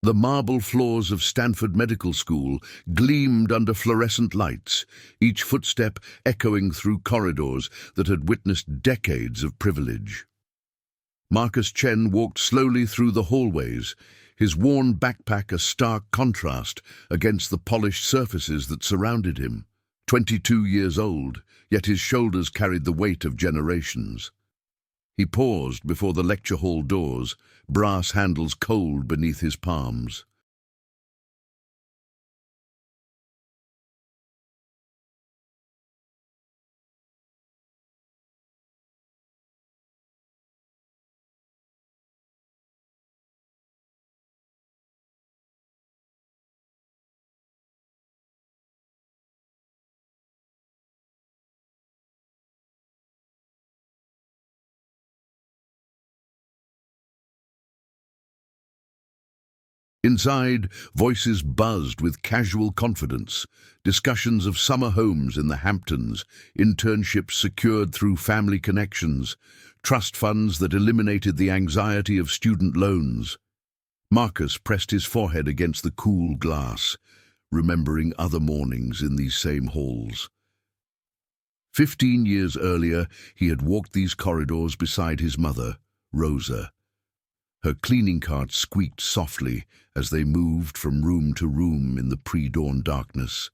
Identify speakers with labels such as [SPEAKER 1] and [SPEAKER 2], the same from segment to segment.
[SPEAKER 1] The marble floors of Stanford Medical School gleamed under fluorescent lights, each footstep echoing through corridors that had witnessed decades of privilege. Marcus Chen walked slowly through the hallways, his worn backpack a stark contrast against the polished surfaces that surrounded him. 22 years old, yet his shoulders carried the weight of generations. He paused before the lecture hall doors, brass handles cold beneath his palms. Inside, voices buzzed with casual confidence, discussions of summer homes in the Hamptons, internships secured through family connections, trust funds that eliminated the anxiety of student loans. Marcus pressed his forehead against the cool glass, remembering other mornings in these same halls. 15 years earlier, he had walked these corridors beside his mother, Rosa. Her cleaning cart squeaked softly as they moved from room to room in the pre-dawn darkness.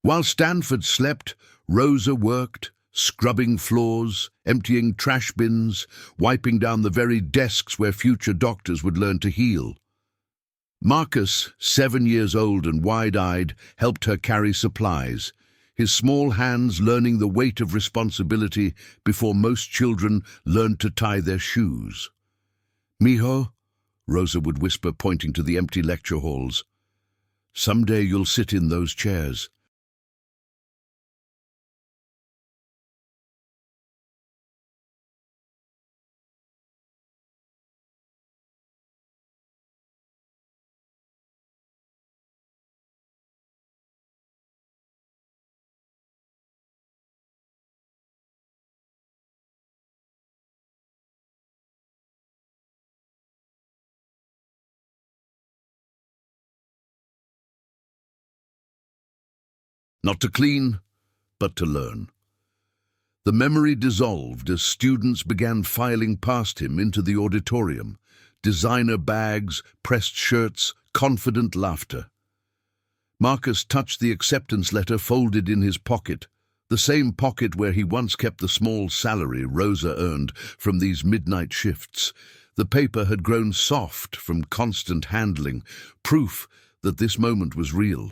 [SPEAKER 1] While Stanford slept, Rosa worked, scrubbing floors, emptying trash bins, wiping down the very desks where future doctors would learn to heal. Marcus, 7 years old and wide-eyed, helped her carry supplies, his small hands learning the weight of responsibility before most children learned to tie their shoes. "Mijo," Rosa would whisper, pointing to the empty lecture halls, "someday you'll sit in those chairs." Not to clean, but to learn. The memory dissolved as students began filing past him into the auditorium. Designer bags, pressed shirts, confident laughter. Marcus touched the acceptance letter folded in his pocket, the same pocket where he once kept the small salary Rosa earned from these midnight shifts. The paper had grown soft from constant handling, proof that this moment was real.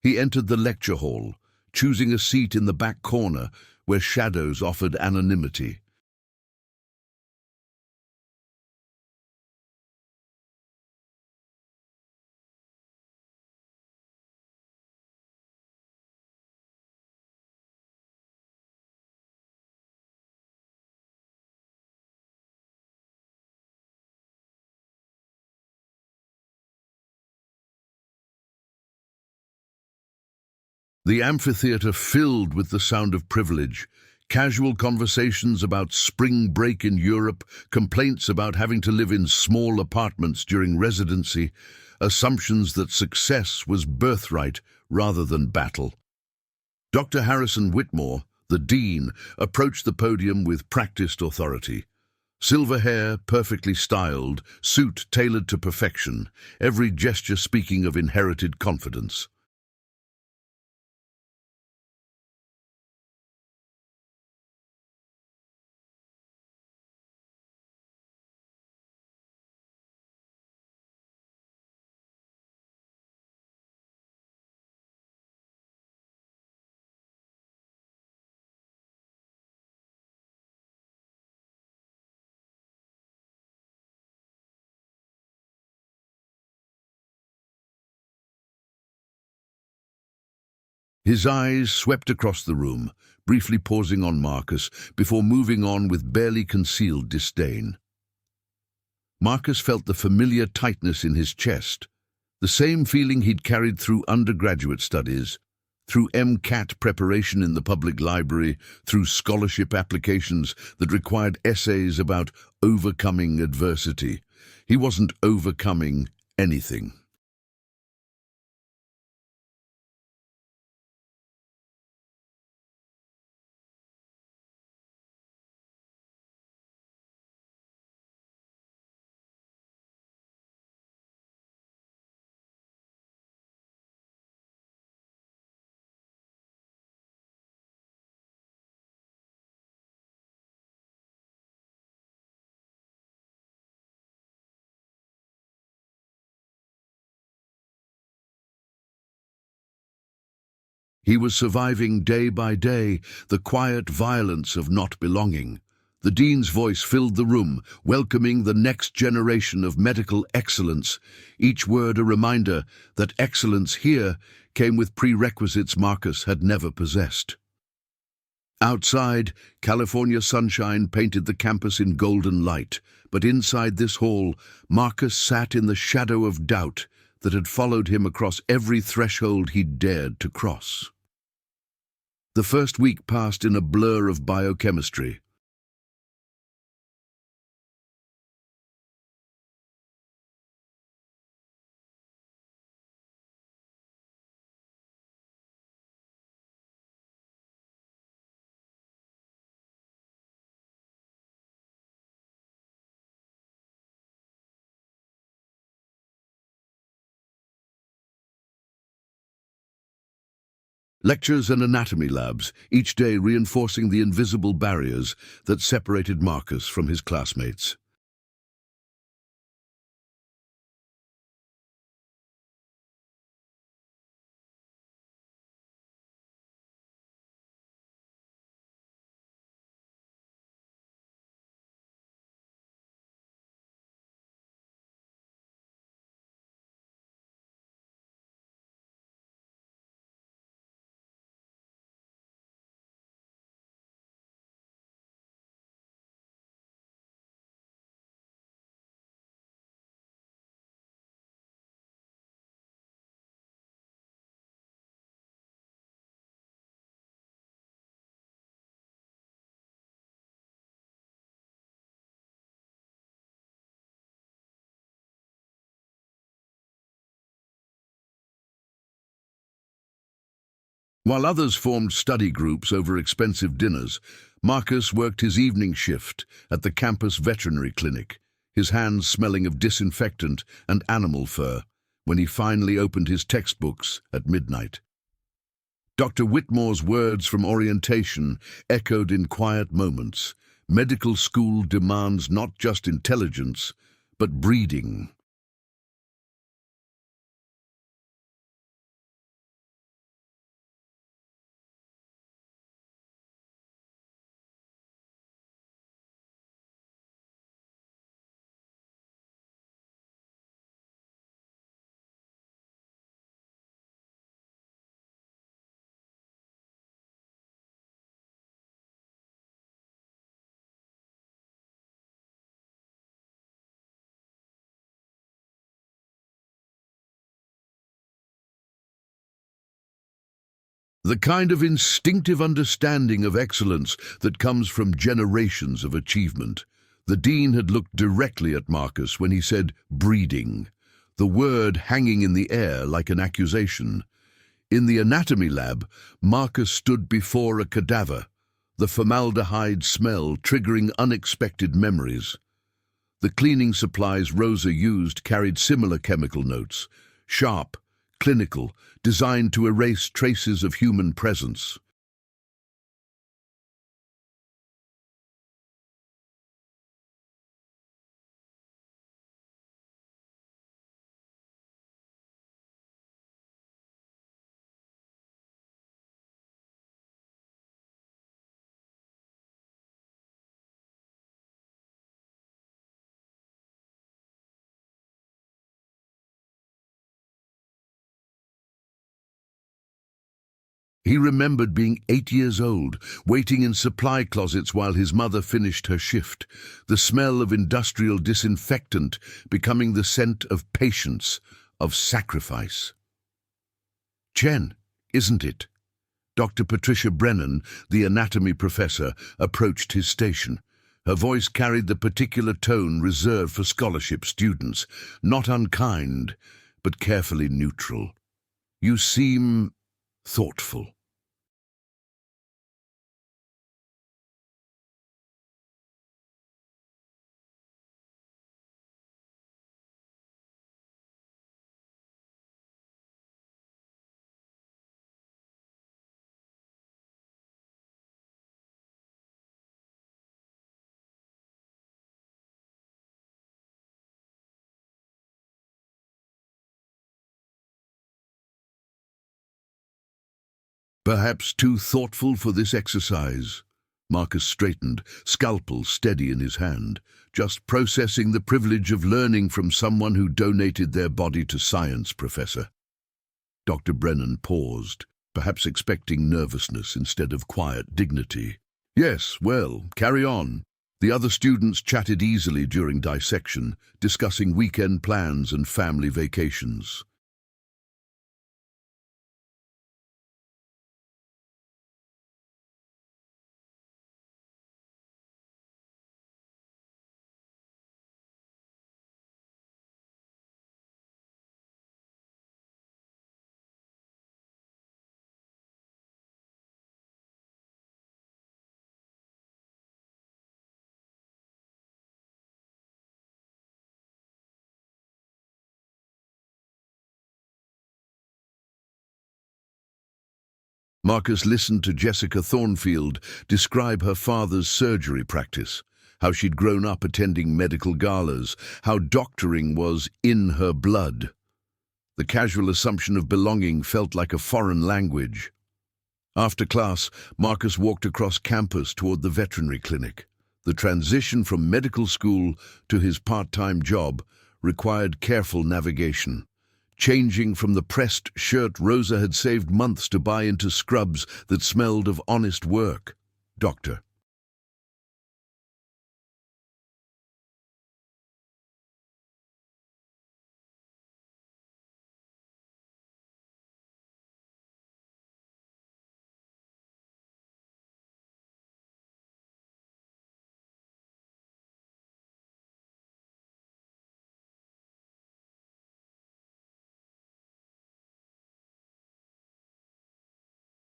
[SPEAKER 1] He entered the lecture hall, choosing a seat in the back corner where shadows offered anonymity. The amphitheater filled with the sound of privilege, casual conversations about spring break in Europe, complaints about having to live in small apartments during residency, assumptions that success was birthright rather than battle. Dr. Harrison Whitmore, the dean, approached the podium with practiced authority. Silver hair, perfectly styled, suit tailored to perfection, every gesture speaking of inherited confidence. His eyes swept across the room, briefly pausing on Marcus before moving on with barely concealed disdain. Marcus felt the familiar tightness in his chest, the same feeling he'd carried through undergraduate studies, through MCAT preparation in the public library, through scholarship applications that required essays about overcoming adversity. He wasn't overcoming anything. He was surviving day by day the quiet violence of not belonging. The dean's voice filled the room, welcoming the next generation of medical excellence, each word a reminder that excellence here came with prerequisites Marcus had never possessed. Outside, California sunshine painted the campus in golden light, but inside this hall, Marcus sat in the shadow of doubt that had followed him across every threshold he'd dared to cross. The first week passed in a blur of biochemistry. Lectures and anatomy labs, each day reinforcing the invisible barriers that separated Marcus from his classmates. While others formed study groups over expensive dinners, Marcus worked his evening shift at the campus veterinary clinic, his hands smelling of disinfectant and animal fur, when he finally opened his textbooks at midnight. Dr. Whitmore's words from orientation echoed in quiet moments. Medical school demands not just intelligence, but breeding. The kind of instinctive understanding of excellence that comes from generations of achievement. The dean had looked directly at Marcus when he said breeding, the word hanging in the air like an accusation. In the anatomy lab, Marcus stood before a cadaver, the formaldehyde smell triggering unexpected memories. The cleaning supplies Rosa used carried similar chemical notes, sharp, clinical, designed to erase traces of human presence. He remembered being 8 years old, waiting in supply closets while his mother finished her shift, the smell of industrial disinfectant becoming the scent of patience, of sacrifice. "Chen, isn't it?" Dr. Patricia Brennan, the anatomy professor, approached his station. Her voice carried the particular tone reserved for scholarship students, not unkind, but carefully neutral. "You seem thoughtful." "Perhaps too thoughtful for this exercise." Marcus straightened, scalpel steady in his hand, "just processing the privilege of learning from someone who donated their body to science, Professor." Dr. Brennan paused, perhaps expecting nervousness instead of quiet dignity. "Yes, well, carry on." The other students chatted easily during dissection, discussing weekend plans and family vacations. Marcus listened to Jessica Thornfield describe her father's surgery practice, how she'd grown up attending medical galas, how doctoring was in her blood. The casual assumption of belonging felt like a foreign language. After class, Marcus walked across campus toward the veterinary clinic. The transition from medical school to his part-time job required careful navigation. Changing from the pressed shirt Rosa had saved months to buy into scrubs that smelled of honest work. "Doctor."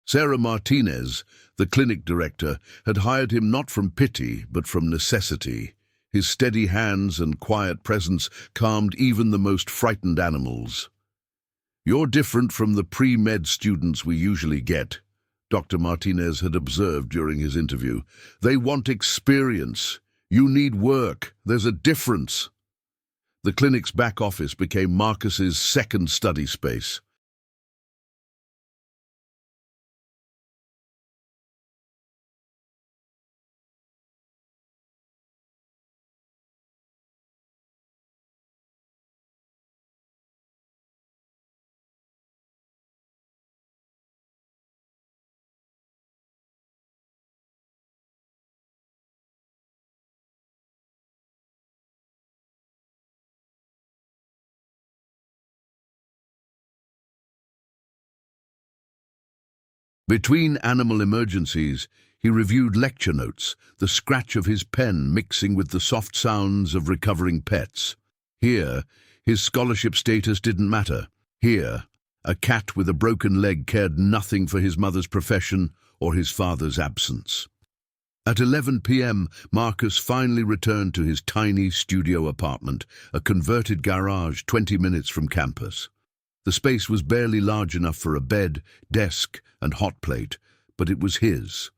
[SPEAKER 1] Sarah Martinez, the clinic director, had hired him not from pity, but from necessity. His steady hands and quiet presence calmed even the most frightened animals. "You're different from the pre-med students we usually get," Dr. Martinez had observed during his interview. "They want experience. You need work. There's a difference." The clinic's back office became Marcus's second study space. Between animal emergencies, he reviewed lecture notes, the scratch of his pen mixing with the soft sounds of recovering pets. Here, his scholarship status didn't matter. Here, a cat with a broken leg cared nothing for his mother's profession or his father's absence. At 11 p.m., Marcus finally returned to his tiny studio apartment, a converted garage 20 minutes from campus. The space was barely large enough for a bed, desk, and hot plate, but it was his.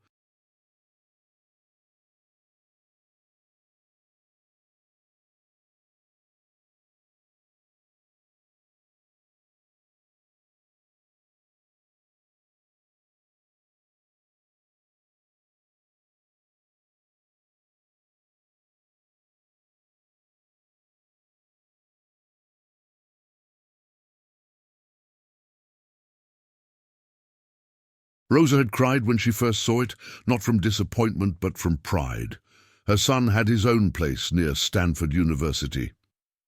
[SPEAKER 1] Rosa had cried when she first saw it, not from disappointment but from pride. Her son had his own place near Stanford University.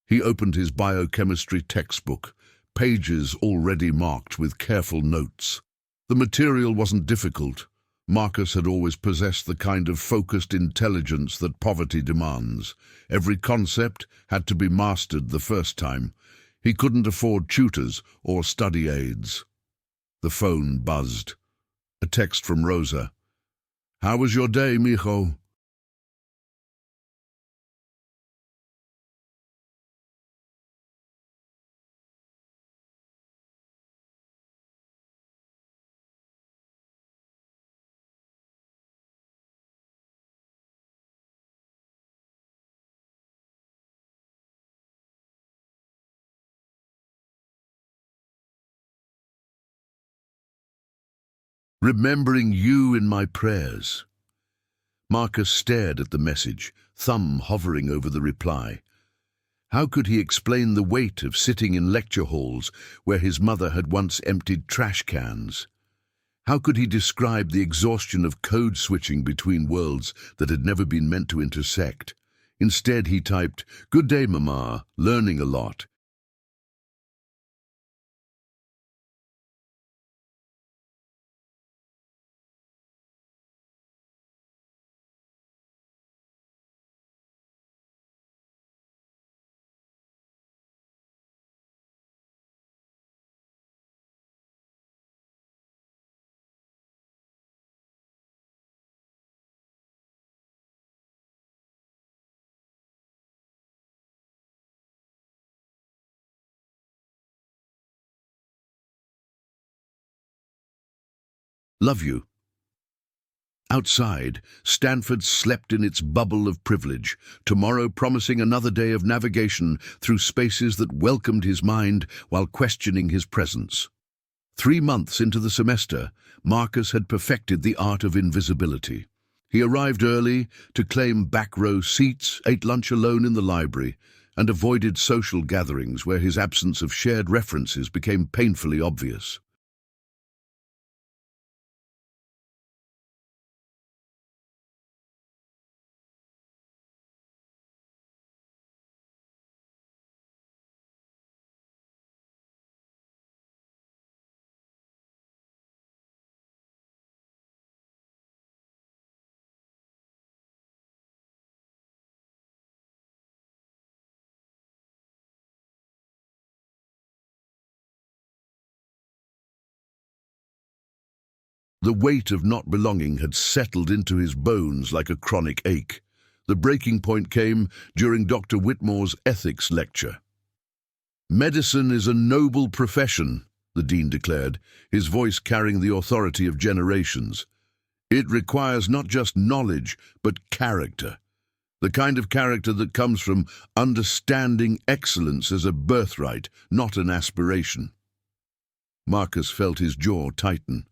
[SPEAKER 1] He opened his biochemistry textbook, pages already marked with careful notes. The material wasn't difficult. Marcus had always possessed the kind of focused intelligence that poverty demands. Every concept had to be mastered the first time. He couldn't afford tutors or study aids. The phone buzzed. A text from Rosa. "How was your day, mijo?" "Remembering you in my prayers." Marcus stared at the message, thumb hovering over the reply. How could he explain the weight of sitting in lecture halls where his mother had once emptied trash cans? How could he describe the exhaustion of code switching between worlds that had never been meant to intersect? Instead, he typed, "Good day, Mama, learning a lot." Love you. Outside, Stanford slept in its bubble of privilege, tomorrow promising another day of navigation through spaces that welcomed his mind while questioning his presence. 3 months into the semester, Marcus had perfected the art of invisibility. He arrived early to claim back-row seats, ate lunch alone in the library, and avoided social gatherings where his absence of shared references became painfully obvious. The weight of not belonging had settled into his bones like a chronic ache. The breaking point came during Dr. Whitmore's ethics lecture. "Medicine is a noble profession," the dean declared, his voice carrying the authority of generations. "It requires not just knowledge, but character. The kind of character that comes from understanding excellence as a birthright, not an aspiration." Marcus felt his jaw tighten.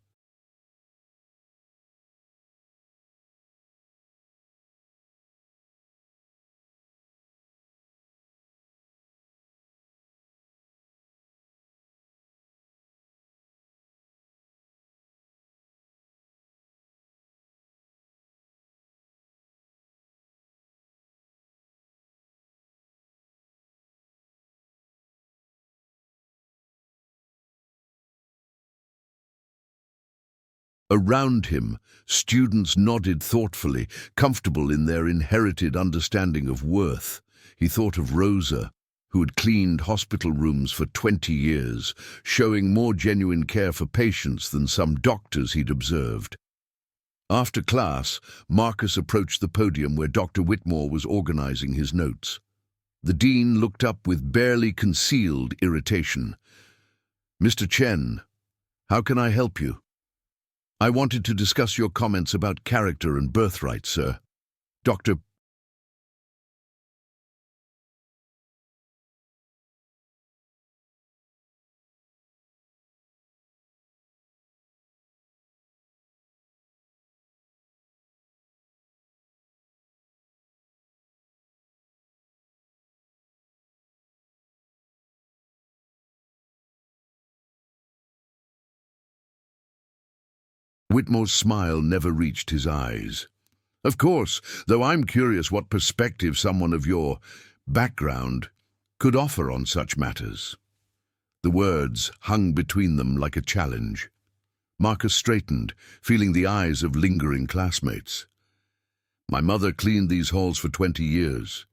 [SPEAKER 1] Around him, students nodded thoughtfully, comfortable in their inherited understanding of worth. He thought of Rosa, who had cleaned hospital rooms for 20 years, showing more genuine care for patients than some doctors he'd observed. After class, Marcus approached the podium where Dr. Whitmore was organizing his notes. The dean looked up with barely concealed irritation. "Mr. Chen, how can I help you?" "I wanted to discuss your comments about character and birthright, sir." Dr. Whitmore's smile never reached his eyes. Of course, though I'm curious what perspective someone of your background could offer on such matters. The words hung between them like a challenge. Marcus straightened, feeling the eyes of lingering classmates. My mother cleaned these halls for 20 years.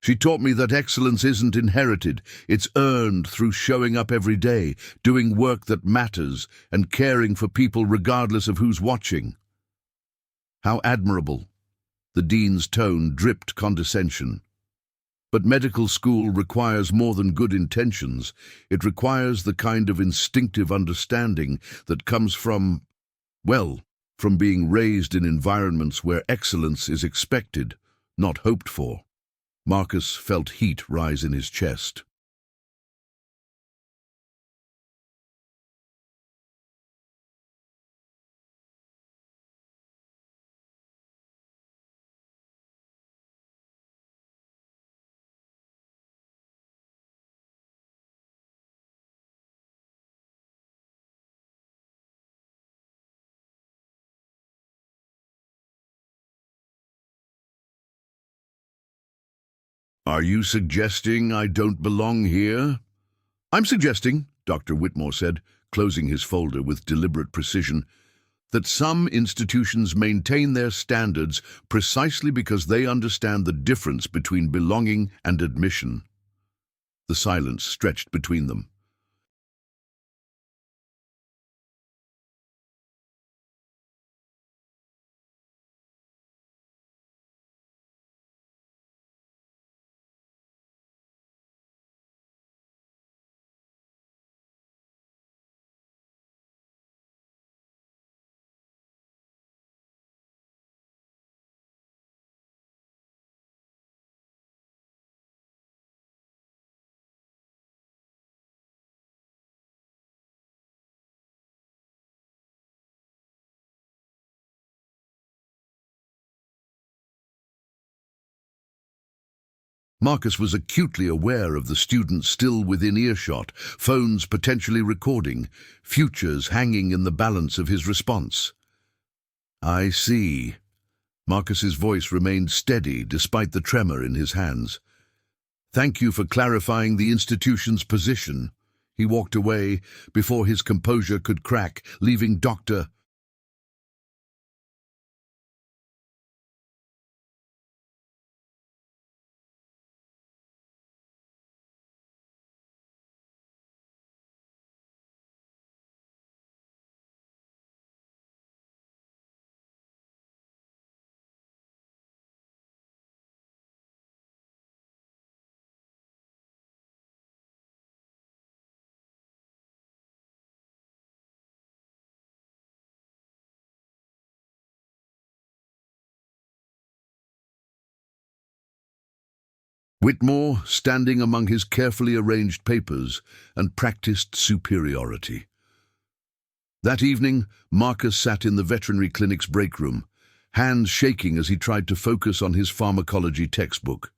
[SPEAKER 1] She taught me that excellence isn't inherited, it's earned through showing up every day, doing work that matters, and caring for people regardless of who's watching. How admirable. The dean's tone dripped condescension. But medical school requires more than good intentions. It requires the kind of instinctive understanding that comes well, from being raised in environments where excellence is expected, not hoped for. Marcus felt heat rise in his chest. Are you suggesting I don't belong here? I'm suggesting, Dr. Whitmore said, closing his folder with deliberate precision, that some institutions maintain their standards precisely because they understand the difference between belonging and admission. The silence stretched between them. Marcus was acutely aware of the students still within earshot, phones potentially recording, futures hanging in the balance of his response. I see. Marcus's voice remained steady despite the tremor in his hands. Thank you for clarifying the institution's position. He walked away before his composure could crack, leaving Dr. Whitmore, standing among his carefully arranged papers, and practiced superiority. That evening, Marcus sat in the veterinary clinic's break room, hands shaking as he tried to focus on his pharmacology textbook.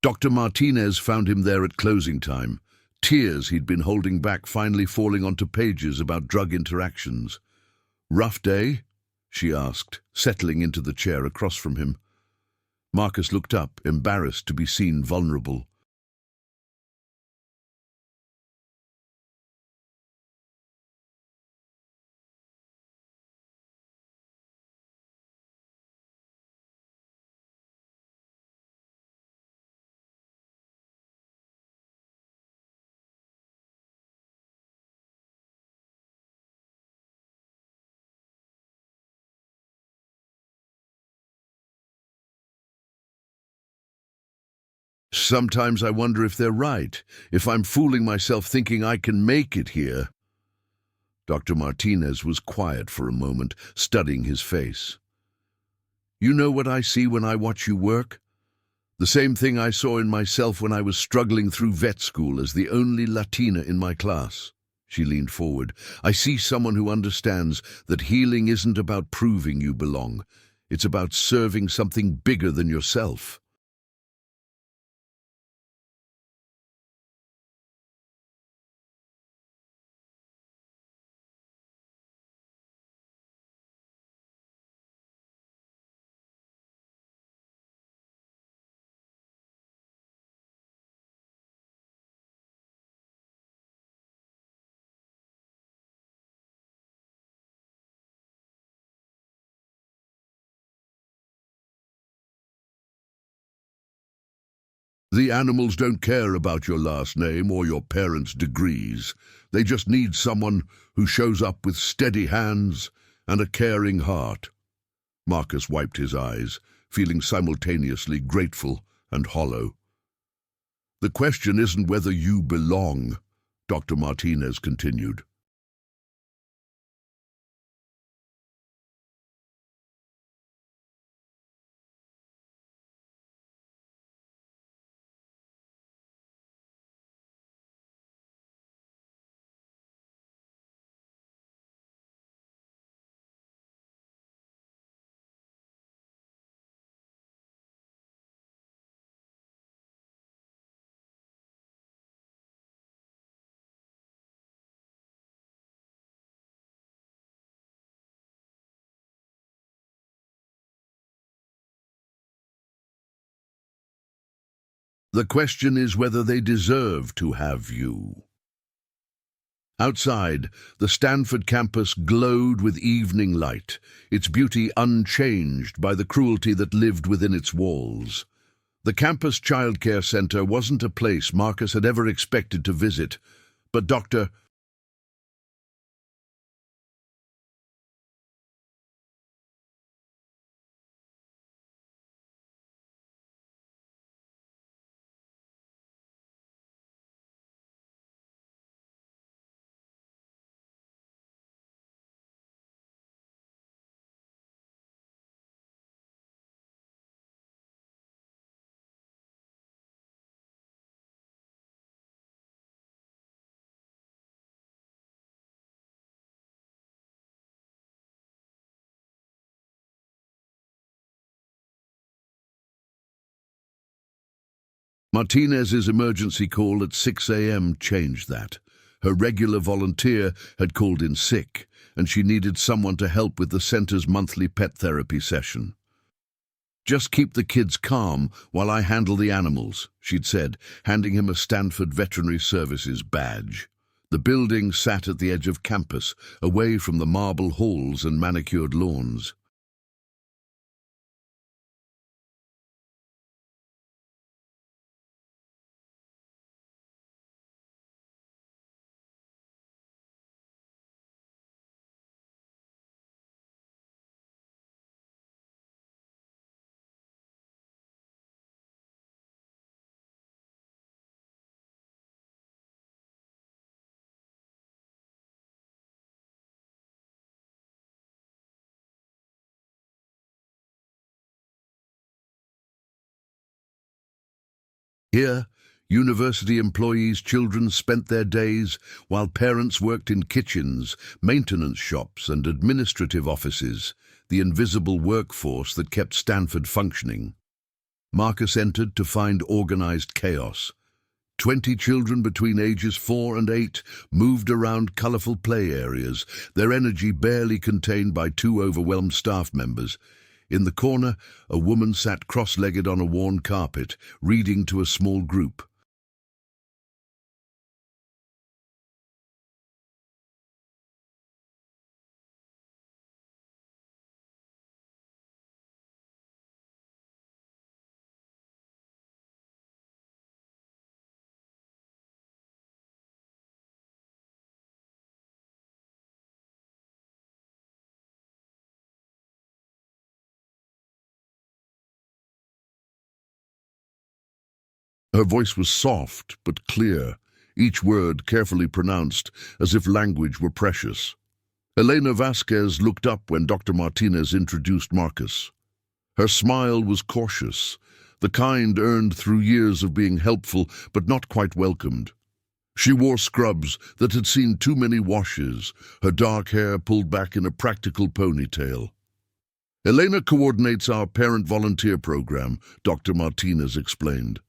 [SPEAKER 1] Dr. Martinez found him there at closing time, tears he'd been holding back finally falling onto pages about drug interactions. Rough day? She asked, settling into the chair across from him. Marcus looked up, embarrassed to be seen vulnerable. Sometimes I wonder if they're right, if I'm fooling myself thinking I can make it here." Dr. Martinez was quiet for a moment, studying his face. "You know what I see when I watch you work? The same thing I saw in myself when I was struggling through vet school as the only Latina in my class." She leaned forward. "I see someone who understands that healing isn't about proving you belong. It's about serving something bigger than yourself." "The animals don't care about your last name or your parents' degrees. They just need someone who shows up with steady hands and a caring heart." Marcus wiped his eyes, feeling simultaneously grateful and hollow. "The question isn't whether you belong," Dr. Martinez continued. "The question is whether they deserve to have you." Outside, the Stanford campus glowed with evening light, its beauty unchanged by the cruelty that lived within its walls. The campus childcare center wasn't a place Marcus had ever expected to visit, but Dr. Martinez's emergency call at 6 a.m. changed that. Her regular volunteer had called in sick, and she needed someone to help with the center's monthly pet therapy session. "Just keep the kids calm while I handle the animals," she'd said, handing him a Stanford Veterinary Services badge. The building sat at the edge of campus, away from the marble halls and manicured lawns. Here, university employees' children spent their days while parents worked in kitchens, maintenance shops, and administrative offices, the invisible workforce that kept Stanford functioning. Marcus entered to find organized chaos. 20 children between ages 4 and 8 moved around colorful play areas, their energy barely contained by 2 overwhelmed staff members. In the corner, a woman sat cross-legged on a worn carpet, reading to a small group. Her voice was soft but clear, each word carefully pronounced as if language were precious. Elena Vasquez looked up when Dr. Martinez introduced Marcus. Her smile was cautious, the kind earned through years of being helpful but not quite welcomed. She wore scrubs that had seen too many washes, her dark hair pulled back in a practical ponytail. Elena coordinates our parent volunteer program, Dr. Martinez explained.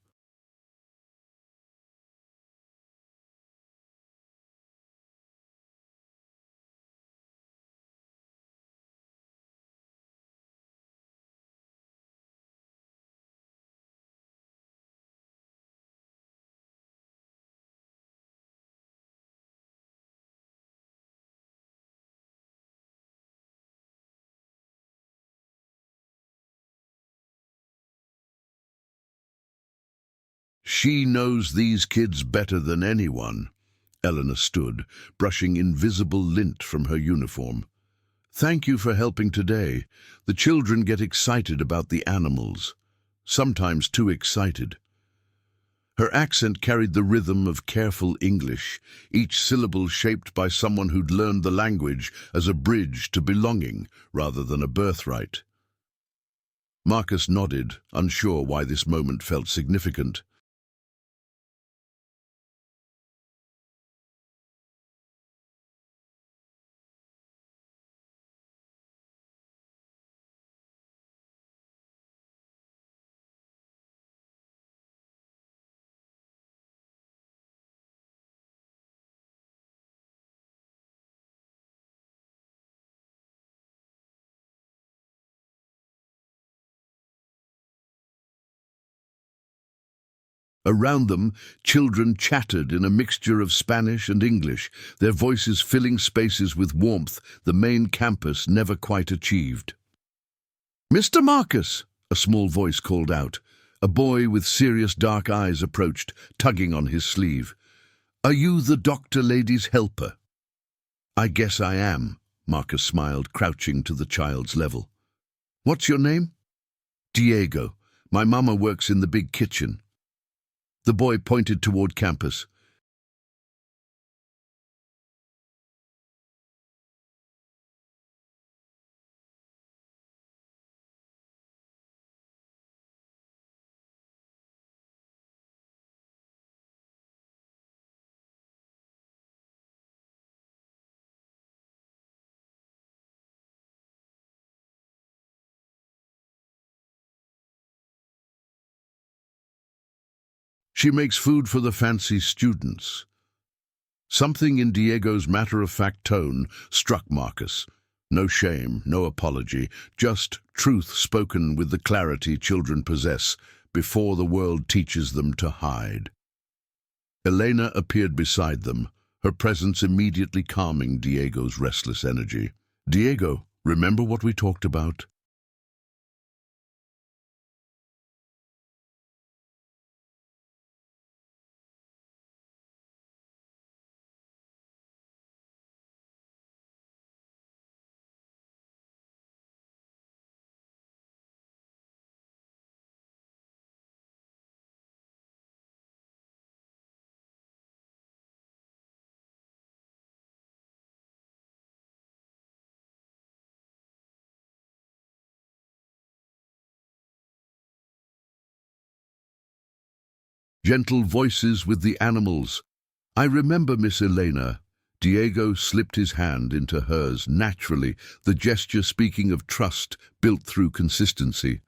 [SPEAKER 1] She knows these kids better than anyone. Eleanor stood, brushing invisible lint from her uniform. Thank you for helping today. The children get excited about the animals, sometimes too excited. Her accent carried the rhythm of careful English, each syllable shaped by someone who'd learned the language as a bridge to belonging rather than a birthright. Marcus nodded, unsure why this moment felt significant. Around them, children chattered in a mixture of Spanish and English, their voices filling spaces with warmth the main campus never quite achieved. "Mr. Marcus," a small voice called out. A boy with serious dark eyes approached, tugging on his sleeve. "Are you the doctor lady's helper?" "I guess I am," Marcus smiled, crouching to the child's level. "What's your name?" "Diego. My mama works in the big kitchen." The boy pointed toward campus. "She makes food for the fancy students." Something in Diego's matter-of-fact tone struck Marcus. No shame, no apology, just truth spoken with the clarity children possess before the world teaches them to hide. Elena appeared beside them, her presence immediately calming Diego's restless energy. "Diego, remember what we talked about?" "Gentle voices with the animals. I remember, Miss Elena." Diego slipped his hand into hers naturally, the gesture speaking of trust built through consistency.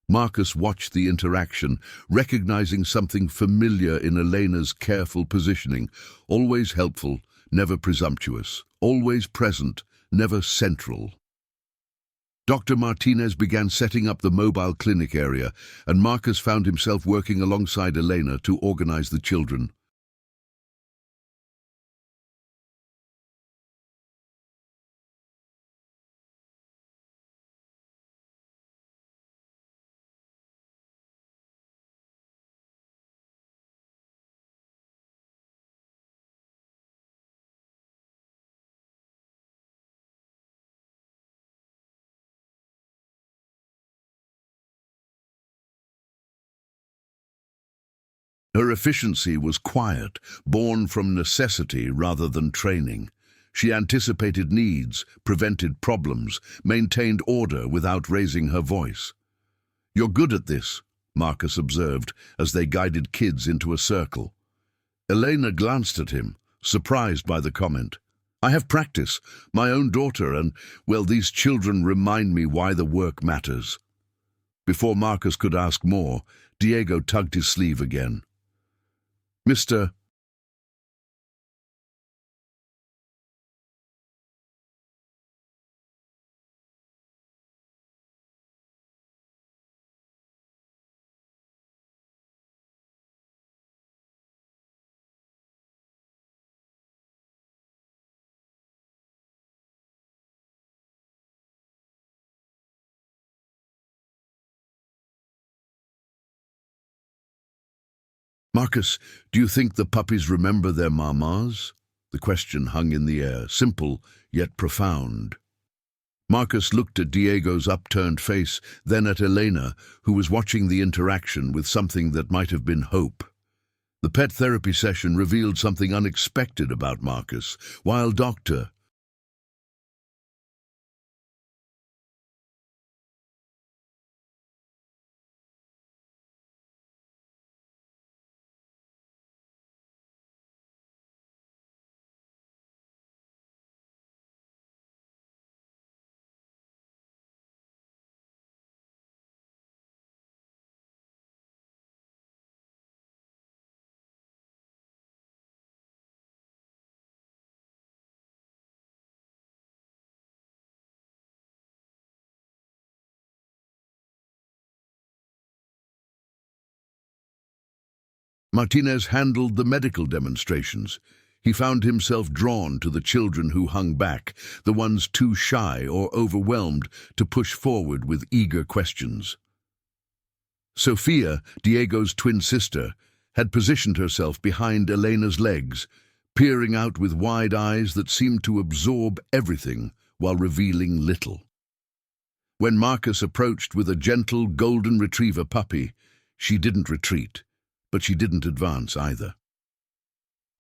[SPEAKER 1] Marcus watched the interaction, recognizing something familiar in Elena's careful positioning. Always helpful, never presumptuous. Always present, never central. Dr. Martinez began setting up the mobile clinic area, and Marcus found himself working alongside Elena to organize the children. Her efficiency was quiet, born from necessity rather than training. She anticipated needs, prevented problems, maintained order without raising her voice. "You're good at this," Marcus observed as they guided kids into a circle. Elena glanced at him, surprised by the comment. "I have practice, my own daughter, and, well, these children remind me why the work matters." Before Marcus could ask more, Diego tugged his sleeve again. "Mr. Marcus, do you think the puppies remember their mamas?" The question hung in the air, simple yet profound. Marcus looked at Diego's upturned face, then at Elena, who was watching the interaction with something that might have been hope. The pet therapy session revealed something unexpected about Marcus. While Dr. Martinez handled the medical demonstrations. He found himself drawn to the children who hung back, the ones too shy or overwhelmed to push forward with eager questions. Sofia, Diego's twin sister, had positioned herself behind Elena's legs, peering out with wide eyes that seemed to absorb everything while revealing little. When Marcus approached with a gentle golden retriever puppy, she didn't retreat, but she didn't advance either.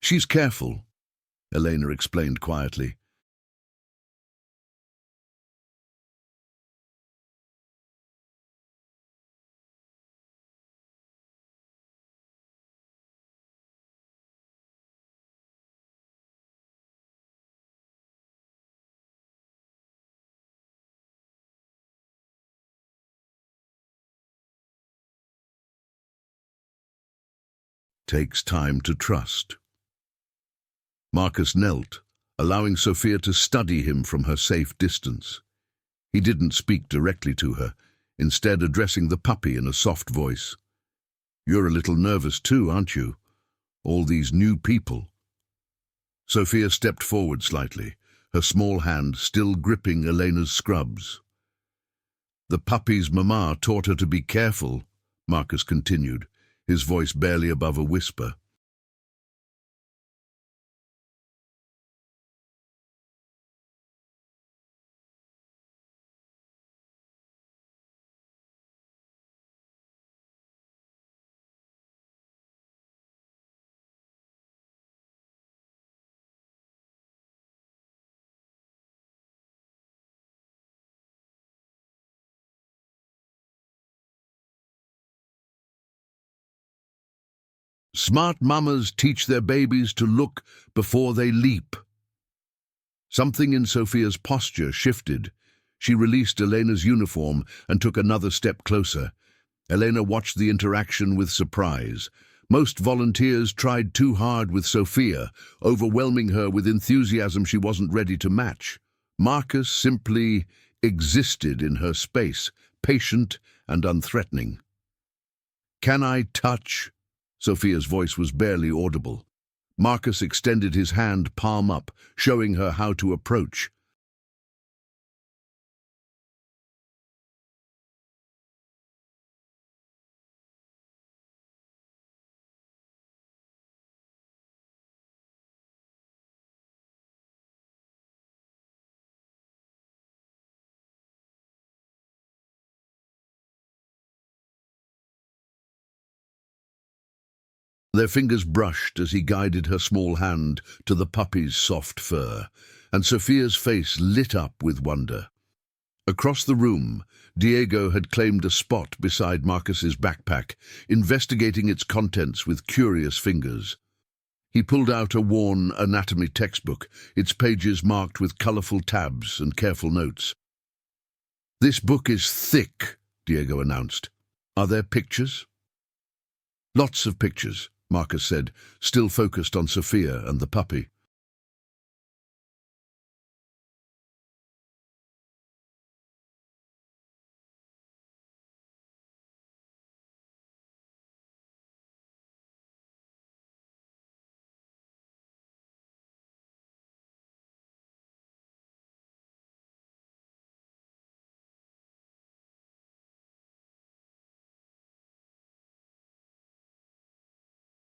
[SPEAKER 1] "She's careful," Elena explained quietly. Takes time to trust. Marcus knelt, allowing Sophia to study him from her safe distance. He didn't speak directly to her, instead addressing the puppy in a soft voice. "You're a little nervous too, aren't you? All these new people." Sophia stepped forward slightly, her small hand still gripping Elena's scrubs. "The puppy's mama taught her to be careful," Marcus continued, his voice barely above a whisper. Smart mamas teach their babies to look before they leap. Something in Sophia's posture shifted. She released Elena's uniform and took another step closer. Elena watched the interaction with surprise. Most volunteers tried too hard with Sophia, overwhelming her with enthusiasm she wasn't ready to match. Marcus simply existed in her space, patient and unthreatening. "Can I touch?" Sophia's voice was barely audible. Marcus extended his hand palm up, showing her how to approach. Their fingers brushed as he guided her small hand to the puppy's soft fur, and Sophia's face lit up with wonder. Across the room, Diego had claimed a spot beside Marcus's backpack, investigating its contents with curious fingers. He pulled out a worn anatomy textbook, its pages marked with colorful tabs and careful notes. "This book is thick," Diego announced. "Are there pictures?" "Lots of pictures," Marcus said, still focused on Sophia and the puppy.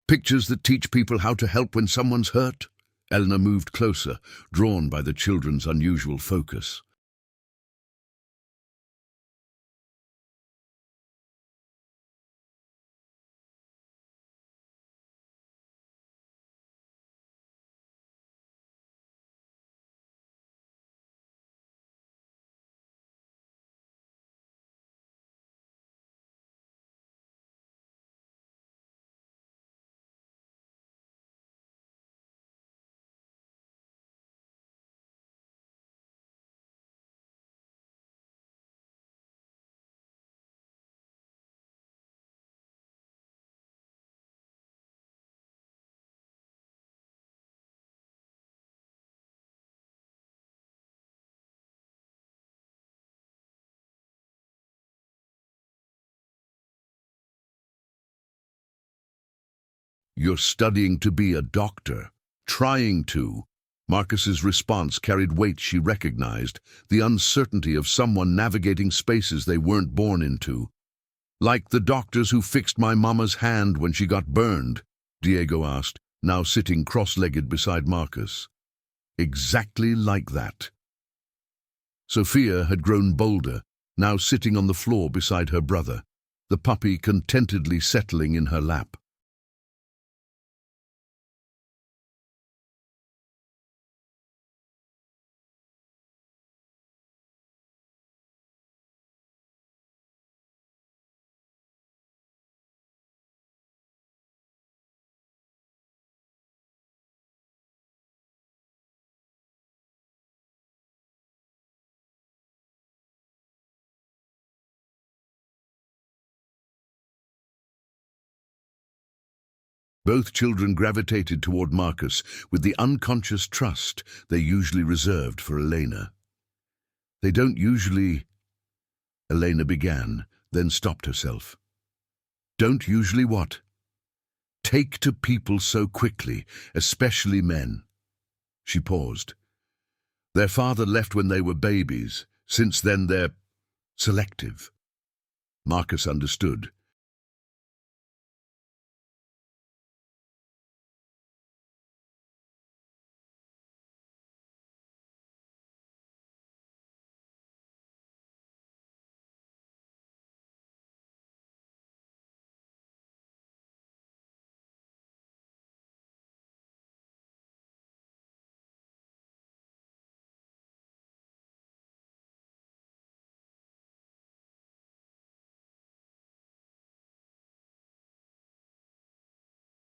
[SPEAKER 1] "Pictures that teach people how to help when someone's hurt?" Eleanor moved closer, drawn by the children's unusual focus. "You're studying to be a doctor. Trying to." Marcus's response carried weight she recognized, the uncertainty of someone navigating spaces they weren't born into. "Like the doctors who fixed my mama's hand when she got burned?" Diego asked, now sitting cross-legged beside Marcus. "Exactly like that." Sophia had grown bolder, now sitting on the floor beside her brother, the puppy contentedly settling in her lap. Both children gravitated toward Marcus with the unconscious trust they usually reserved for Elena. "They don't usually—" Elena began, then stopped herself. "Don't usually what?" "Take to people so quickly, especially men." She paused. "Their father left when they were babies. Since then they're selective." Marcus understood.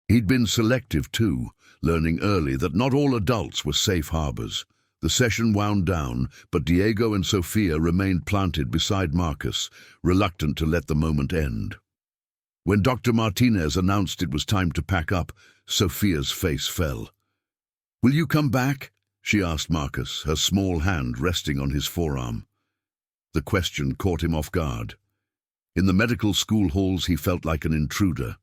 [SPEAKER 1] He'd been selective too, learning early that not all adults were safe harbors. The session wound down, but Diego and Sophia remained planted beside Marcus, reluctant to let the moment end. When Dr. Martinez announced it was time to pack up, Sophia's face fell. "Will you come back?" she asked Marcus, her small hand resting on his forearm. The question caught him off guard. In the medical school halls he felt like an intruder.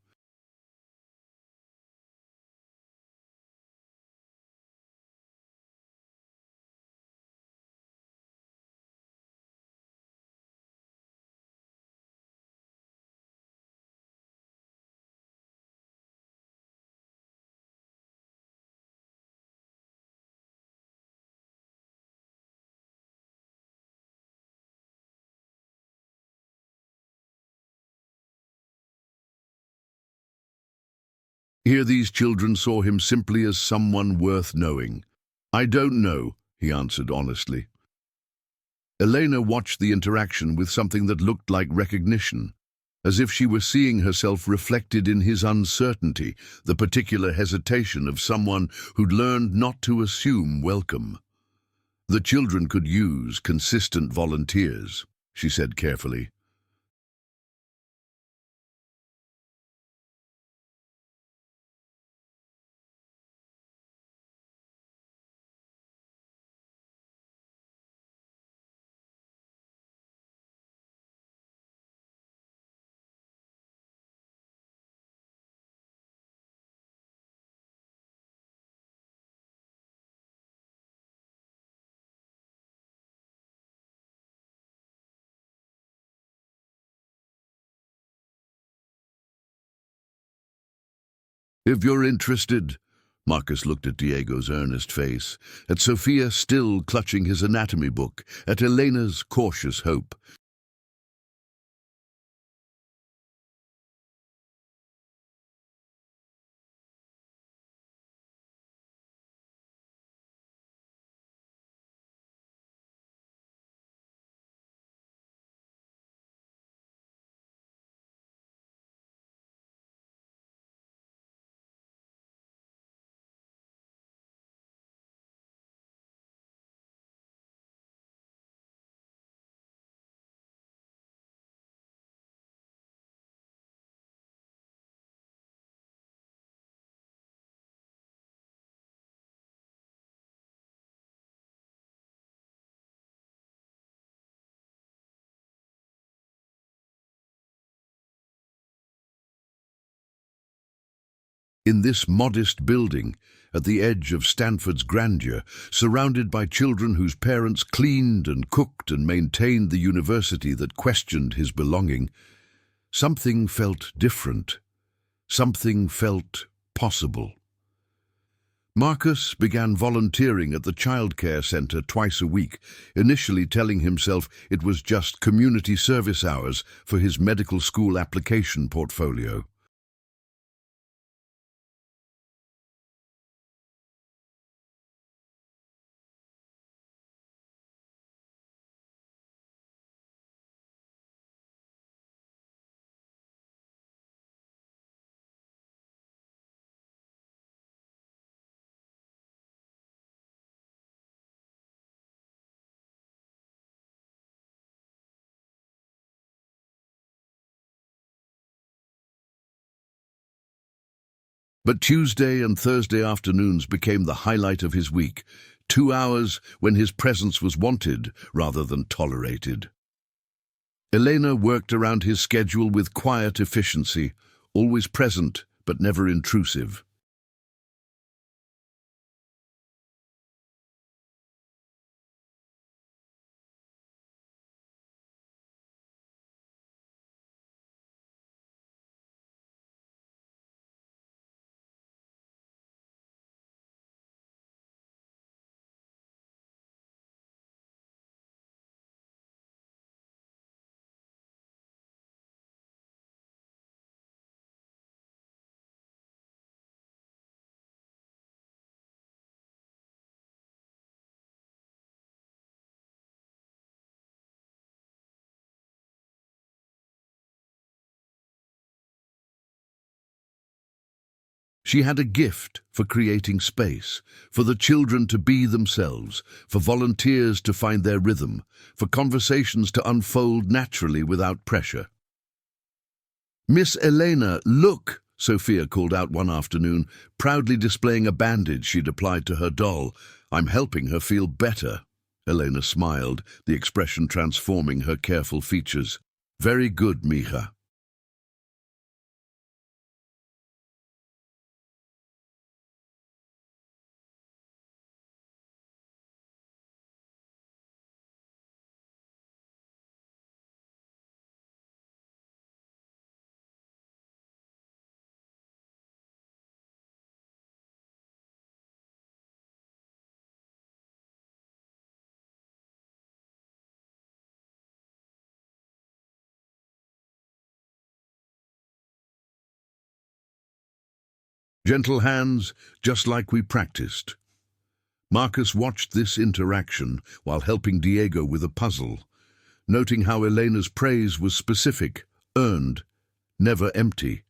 [SPEAKER 1] Here these children saw him simply as someone worth knowing. "I don't know," he answered honestly. Elena watched the interaction with something that looked like recognition, as if she were seeing herself reflected in his uncertainty, the particular hesitation of someone who'd learned not to assume welcome. "The children could use consistent volunteers," she said carefully. "If you're interested." Marcus looked at Diego's earnest face, at Sophia still clutching his anatomy book, at Elena's cautious hope. In this modest building, at the edge of Stanford's grandeur, surrounded by children whose parents cleaned and cooked and maintained the university that questioned his belonging, something felt different. Something felt possible. Marcus began volunteering at the childcare center twice a week, initially telling himself it was just community service hours for his medical school application portfolio. But Tuesday and Thursday afternoons became the highlight of his week, 2 hours when his presence was wanted rather than tolerated. Elena worked around his schedule with quiet efficiency, always present but never intrusive. She had a gift for creating space, for the children to be themselves, for volunteers to find their rhythm, for conversations to unfold naturally without pressure. "Miss Elena, look!" Sophia called out one afternoon, proudly displaying a bandage she'd applied to her doll. "I'm helping her feel better." Elena smiled, the expression transforming her careful features. "Very good, mija." Gentle hands, just like we practiced. Marcus watched this interaction while helping Diego with a puzzle, noting how Elena's praise was specific, earned, never empty.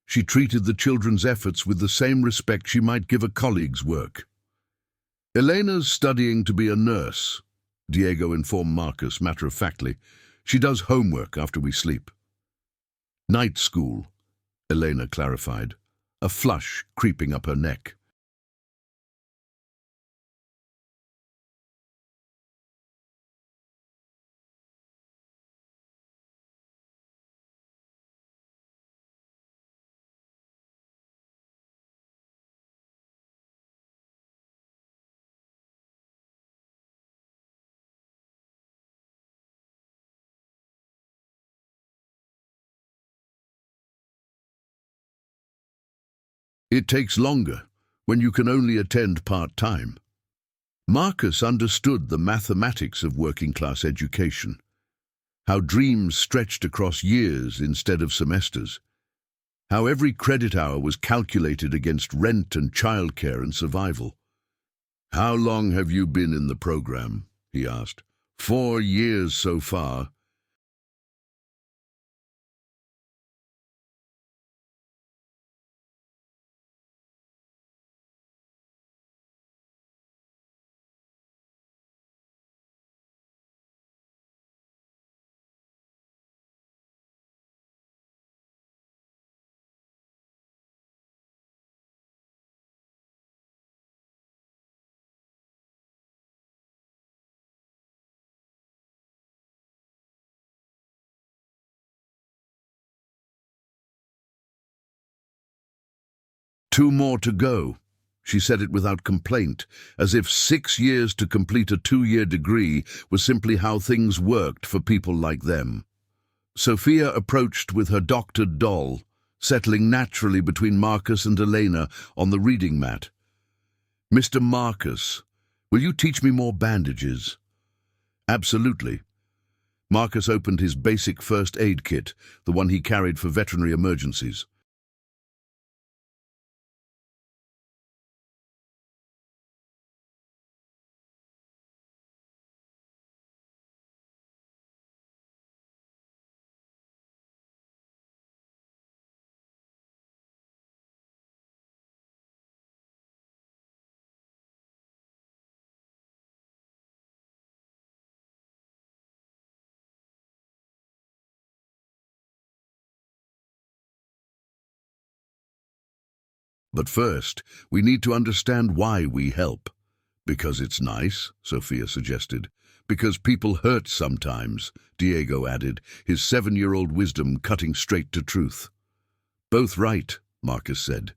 [SPEAKER 1] She treated the children's efforts with the same respect she might give a colleague's work. Elena's studying to be a nurse, Diego informed Marcus matter-of-factly. She does homework after we sleep. Night school, Elena clarified, a flush creeping up her neck. It takes longer when you can only attend part-time. Marcus understood the mathematics of working-class education, how dreams stretched across years instead of semesters, how every credit hour was calculated against rent and childcare and survival. "How long have you been in the program?" he asked. "4 years so far." "2 more to go." She said it without complaint, as if 6 years to complete a 2-year degree was simply how things worked for people like them. Sophia approached with her doctored doll, settling naturally between Marcus and Elena on the reading mat. "Mr. Marcus, will you teach me more bandages?" "Absolutely." Marcus opened his basic first aid kit, the one he carried for veterinary emergencies. "But first, we need to understand why we help." "Because it's nice," Sophia suggested. "Because people hurt sometimes," Diego added, his 7-year-old wisdom cutting straight to truth. "Both right," Marcus said.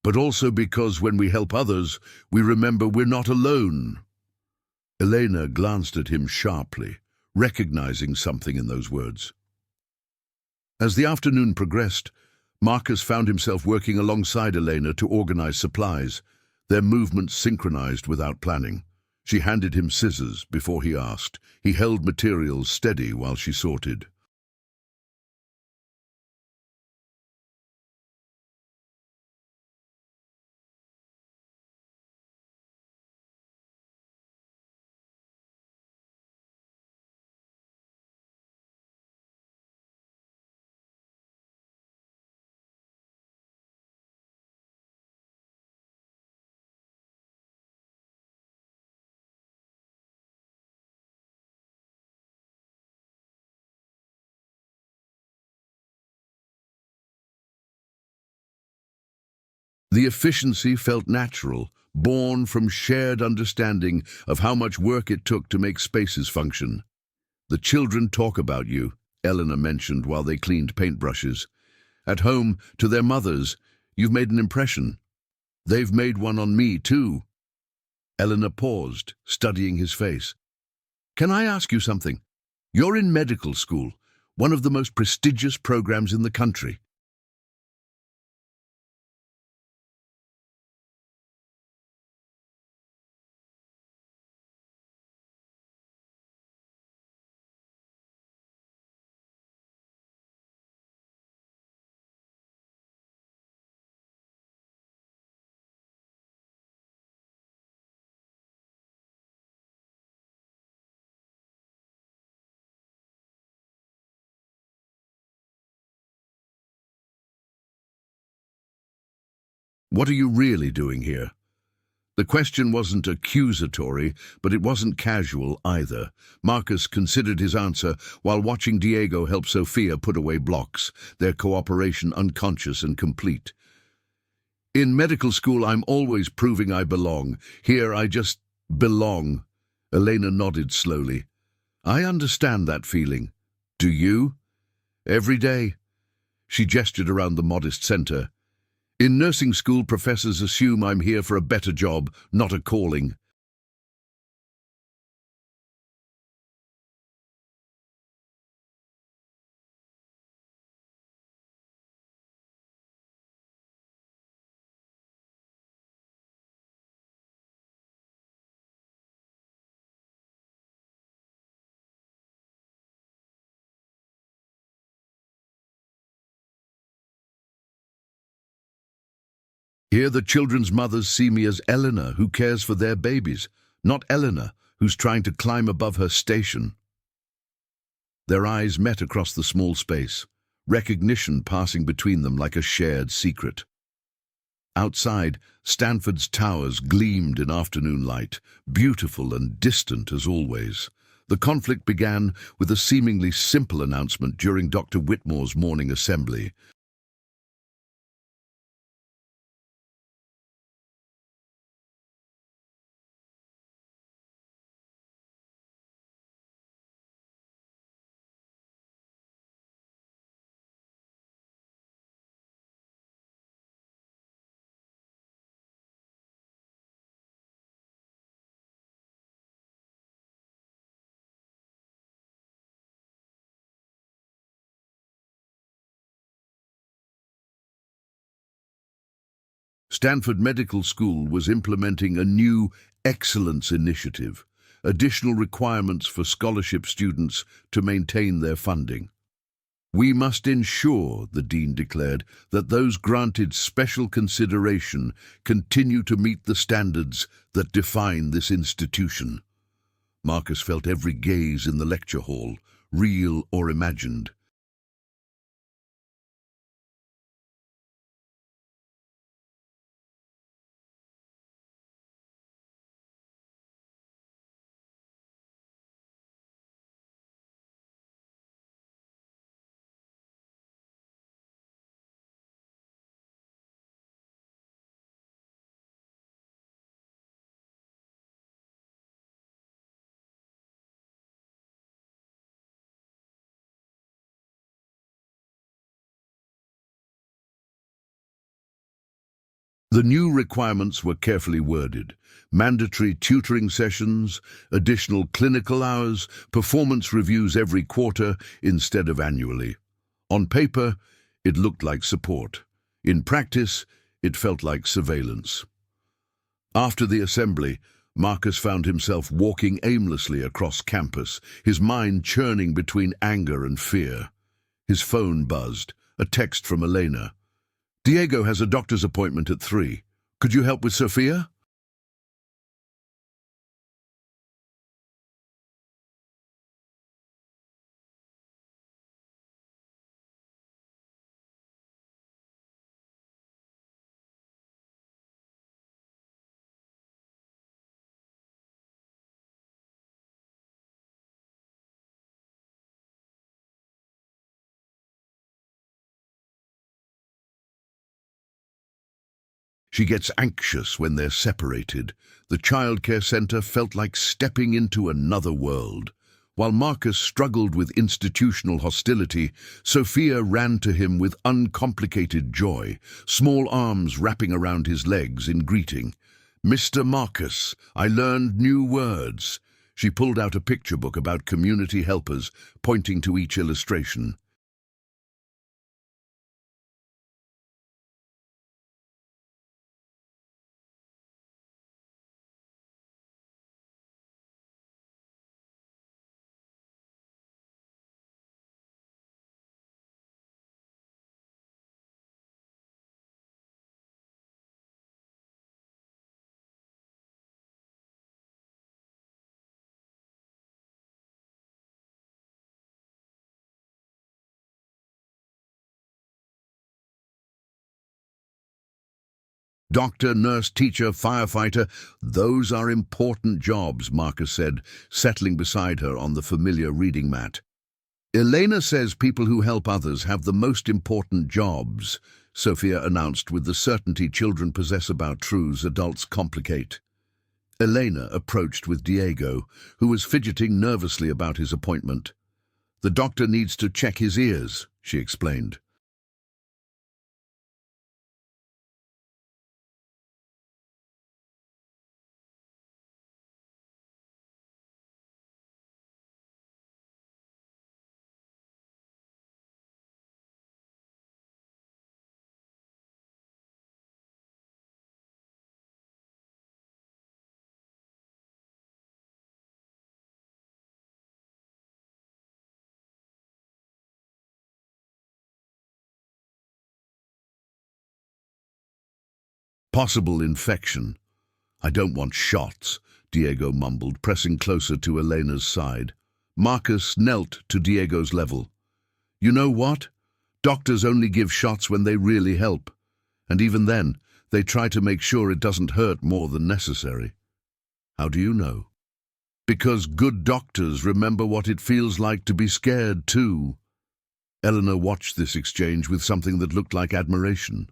[SPEAKER 1] "But also because when we help others, we remember we're not alone." Elena glanced at him sharply, recognizing something in those words. As the afternoon progressed, Marcus found himself working alongside Elena to organize supplies, their movements synchronized without planning. She handed him scissors before he asked. He held materials steady while she sorted. The efficiency felt natural, born from shared understanding of how much work it took to make spaces function. "The children talk about you," Eleanor mentioned while they cleaned paintbrushes. "At home, to their mothers, you've made an impression. They've made one on me, too." Eleanor paused, studying his face. "Can I ask you something? You're in medical school, one of the most prestigious programs in the country. What are you really doing here?" The question wasn't accusatory, but it wasn't casual either. Marcus considered his answer while watching Diego help Sophia put away blocks, their cooperation unconscious and complete. "In medical school, I'm always proving I belong. Here, I just belong." Elena nodded slowly. "I understand that feeling. Do you?" "Every day." She gestured around the modest center. "In nursing school, professors assume I'm here for a better job, not a calling." Here the children's mothers see me as Eleanor, who cares for their babies, not Eleanor, who's trying to climb above her station. Their eyes met across the small space, recognition passing between them like a shared secret. Outside, Stanford's towers gleamed in afternoon light, beautiful and distant as always. The conflict began with a seemingly simple announcement during Dr. Whitmore's morning assembly. Stanford Medical School was implementing a new excellence initiative, additional requirements for scholarship students to maintain their funding. "We must ensure," the dean declared, "that those granted special consideration continue to meet the standards that define this institution." Marcus felt every gaze in the lecture hall, real or imagined. The new requirements were carefully worded: mandatory tutoring sessions, additional clinical hours, performance reviews every quarter instead of annually. On paper, it looked like support. In practice, it felt like surveillance. After the assembly, Marcus found himself walking aimlessly across campus, his mind churning between anger and fear. His phone buzzed, a text from Elena. "Diego has a doctor's appointment at 3. Could you help with Sophia?" She gets anxious when they're separated. The childcare center felt like stepping into another world. While Marcus struggled with institutional hostility, Sophia ran to him with uncomplicated joy, small arms wrapping around his legs in greeting. "Mr. Marcus, I learned new words." She pulled out a picture book about community helpers, pointing to each illustration. Doctor, nurse, teacher, firefighter, those are important jobs, Marcus said, settling beside her on the familiar reading mat. Elena says people who help others have the most important jobs, Sophia announced with the certainty children possess about truths adults complicate. Elena approached with Diego, who was fidgeting nervously about his appointment. "The doctor needs to check his ears," she explained. "Possible infection. I don't want shots," Diego mumbled, pressing closer to Elena's side. Marcus knelt to Diego's level. "You know what? Doctors only give shots when they really help. And even then, they try to make sure it doesn't hurt more than necessary." "How do you know?" "Because good doctors remember what it feels like to be scared too." Eleanor watched this exchange with something that looked like admiration.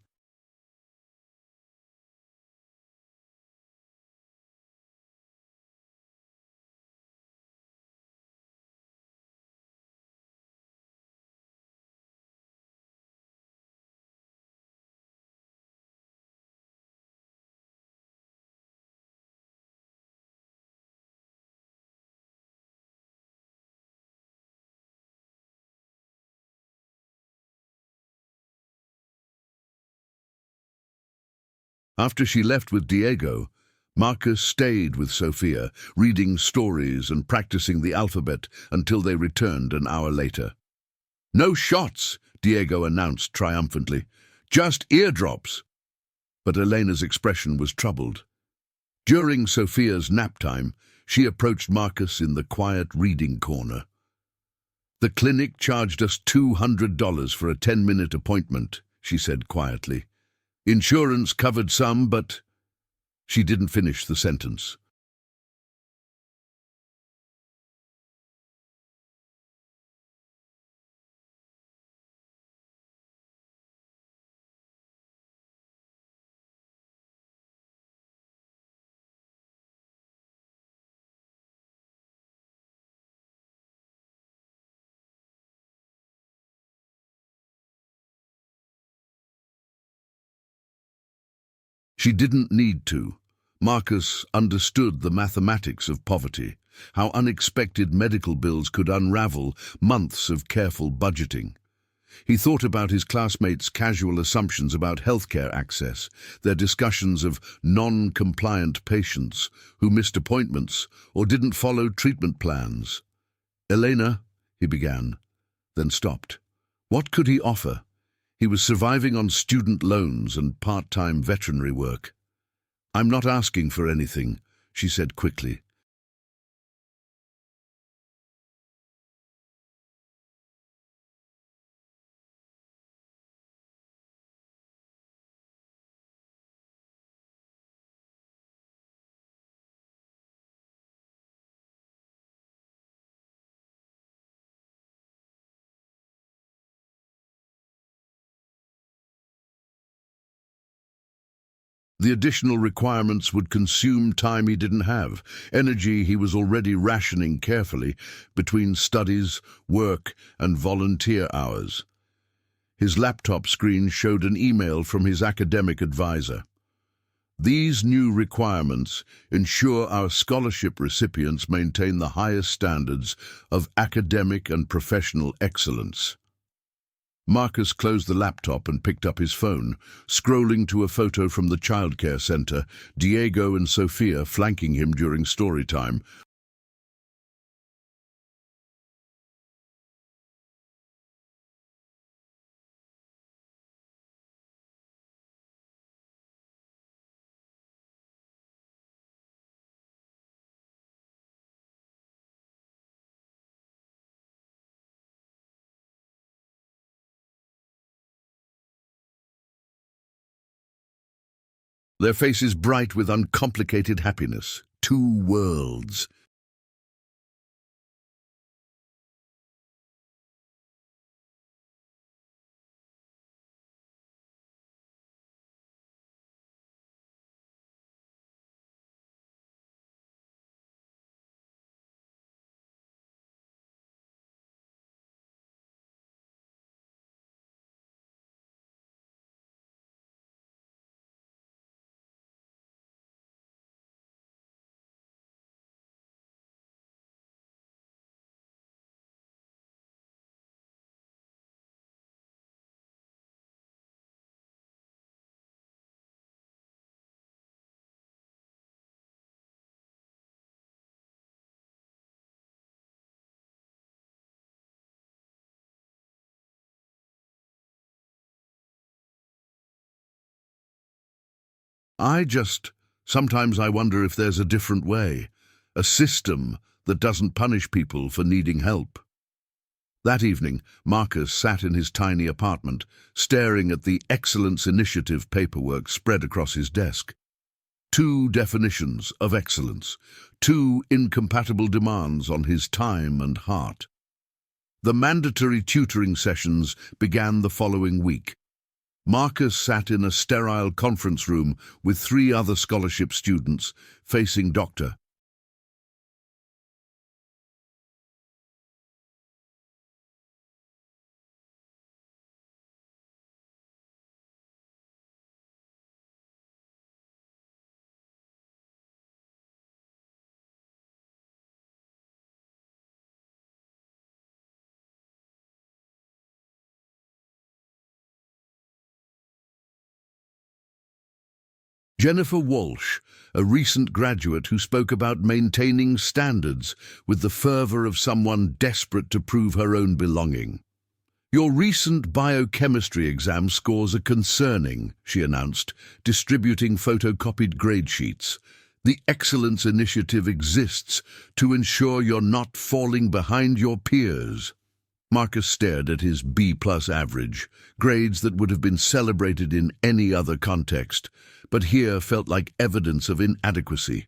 [SPEAKER 1] After she left with Diego, Marcus stayed with Sophia, reading stories and practicing the alphabet until they returned an hour later. "No shots," Diego announced triumphantly. "Just eardrops." But Elena's expression was troubled. During Sophia's nap time, she approached Marcus in the quiet reading corner. "The clinic charged us $200 for a 10-minute appointment," she said quietly. "Insurance covered some, but—" She didn't finish the sentence. She didn't need to. Marcus understood the mathematics of poverty, how unexpected medical bills could unravel months of careful budgeting. He thought about his classmates' casual assumptions about healthcare access, their discussions of non-compliant patients who missed appointments or didn't follow treatment plans. "Elena," he began, then stopped. What could he offer? He was surviving on student loans and part-time veterinary work. "I'm not asking for anything," she said quickly. The additional requirements would consume time he didn't have, energy he was already rationing carefully between studies, work, and volunteer hours. His laptop screen showed an email from his academic advisor. These new requirements ensure our scholarship recipients maintain the highest standards of academic and professional excellence. Marcus closed the laptop and picked up his phone, scrolling to a photo from the childcare center, Diego and Sophia flanking him during story time. Their faces bright with uncomplicated happiness. Two worlds. Sometimes I wonder if there's a different way, a system that doesn't punish people for needing help. That evening, Marcus sat in his tiny apartment, staring at the Excellence Initiative paperwork spread across his desk. Two definitions of excellence, two incompatible demands on his time and heart. The mandatory tutoring sessions began the following week. Marcus sat in a sterile conference room with 3 other scholarship students, facing Dr. Jennifer Walsh, a recent graduate who spoke about maintaining standards with the fervor of someone desperate to prove her own belonging. "Your recent biochemistry exam scores are concerning," she announced, distributing photocopied grade sheets. "The Excellence Initiative exists to ensure you're not falling behind your peers." Marcus stared at his B+ average, grades that would have been celebrated in any other context, but here felt like evidence of inadequacy.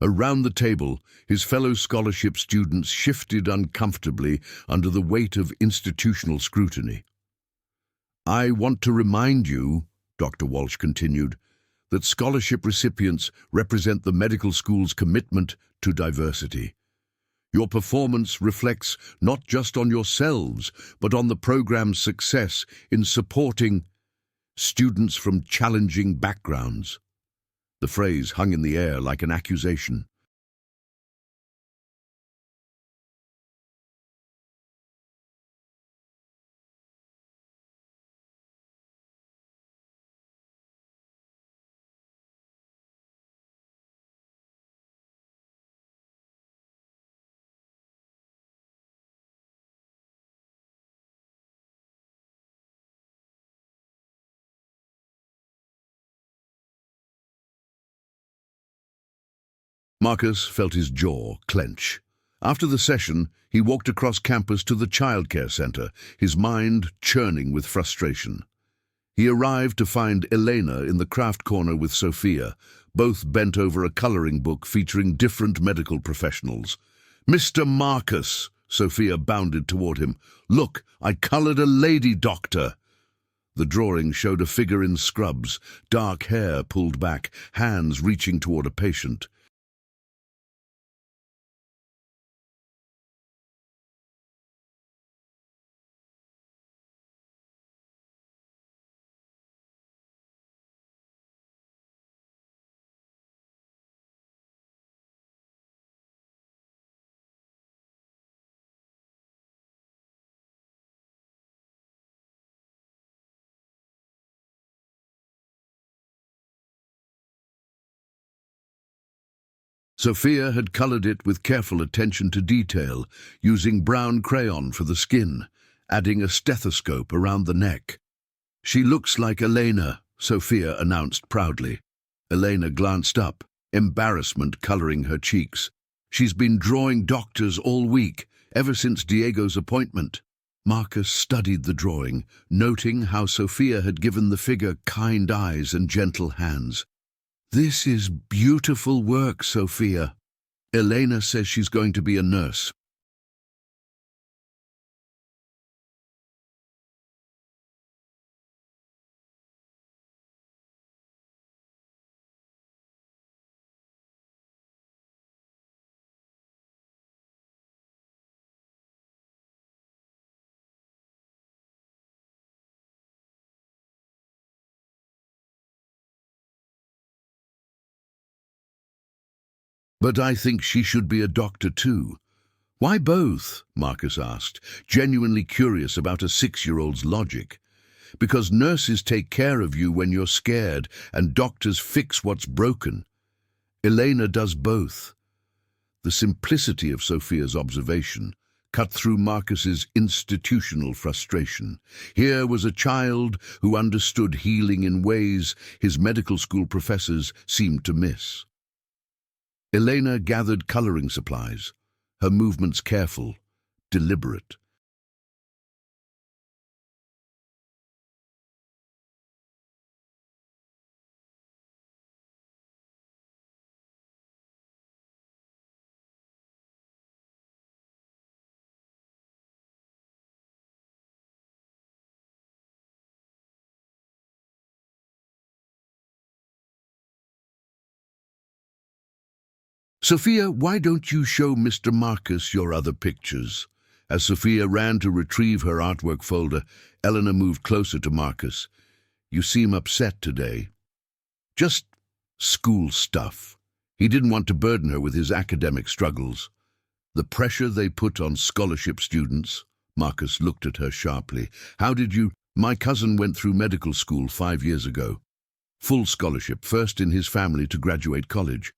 [SPEAKER 1] Around the table, his fellow scholarship students shifted uncomfortably under the weight of institutional scrutiny. "I want to remind you," Dr. Walsh continued, "that scholarship recipients represent the medical school's commitment to diversity. Your performance reflects not just on yourselves, but on the program's success in supporting students from challenging backgrounds." The phrase hung in the air like an accusation. Marcus felt his jaw clench. After the session, he walked across campus to the childcare center, his mind churning with frustration. He arrived to find Elena in the craft corner with Sophia, both bent over a coloring book featuring different medical professionals. "Mr. Marcus!" Sophia bounded toward him. "Look, I colored a lady doctor!" The drawing showed a figure in scrubs, dark hair pulled back, hands reaching toward a patient. Sophia had colored it with careful attention to detail, using brown crayon for the skin, adding a stethoscope around the neck. "She looks like Elena," Sophia announced proudly. Elena glanced up, embarrassment coloring her cheeks. "She's been drawing doctors all week, ever since Diego's appointment." Marcus studied the drawing, noting how Sophia had given the figure kind eyes and gentle hands. "This is beautiful work, Sophia. Elena says she's going to be a nurse." "But I think she should be a doctor too." "Why both?" Marcus asked, genuinely curious about a 6-year-old's logic. "Because nurses take care of you when you're scared, and doctors fix what's broken. Elena does both." The simplicity of Sophia's observation cut through Marcus's institutional frustration. Here was a child who understood healing in ways his medical school professors seemed to miss. Elena gathered coloring supplies, her movements careful, deliberate. "Sophia, why don't you show Mr. Marcus your other pictures?" As Sophia ran to retrieve her artwork folder, Eleanor moved closer to Marcus. "You seem upset today." "Just school stuff." He didn't want to burden her with his academic struggles. "The pressure they put on scholarship students." Marcus looked at her sharply. "How did you—" "My cousin went through medical school 5 years ago. Full scholarship, first in his family to graduate college.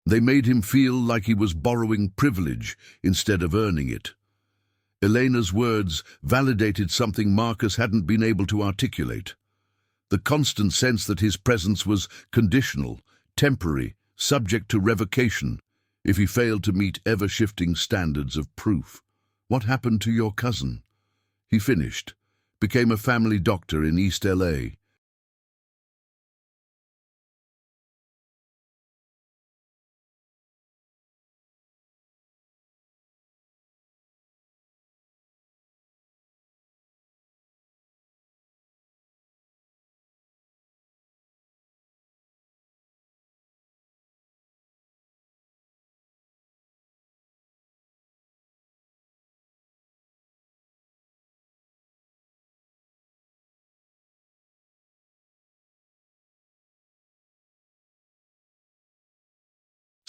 [SPEAKER 1] They made him feel like he was borrowing privilege instead of earning it." Elena's words validated something Marcus hadn't been able to articulate. The constant sense that his presence was conditional, temporary, subject to revocation if he failed to meet ever-shifting standards of proof. "What happened to your cousin?" He finished. "Became a family doctor in East LA.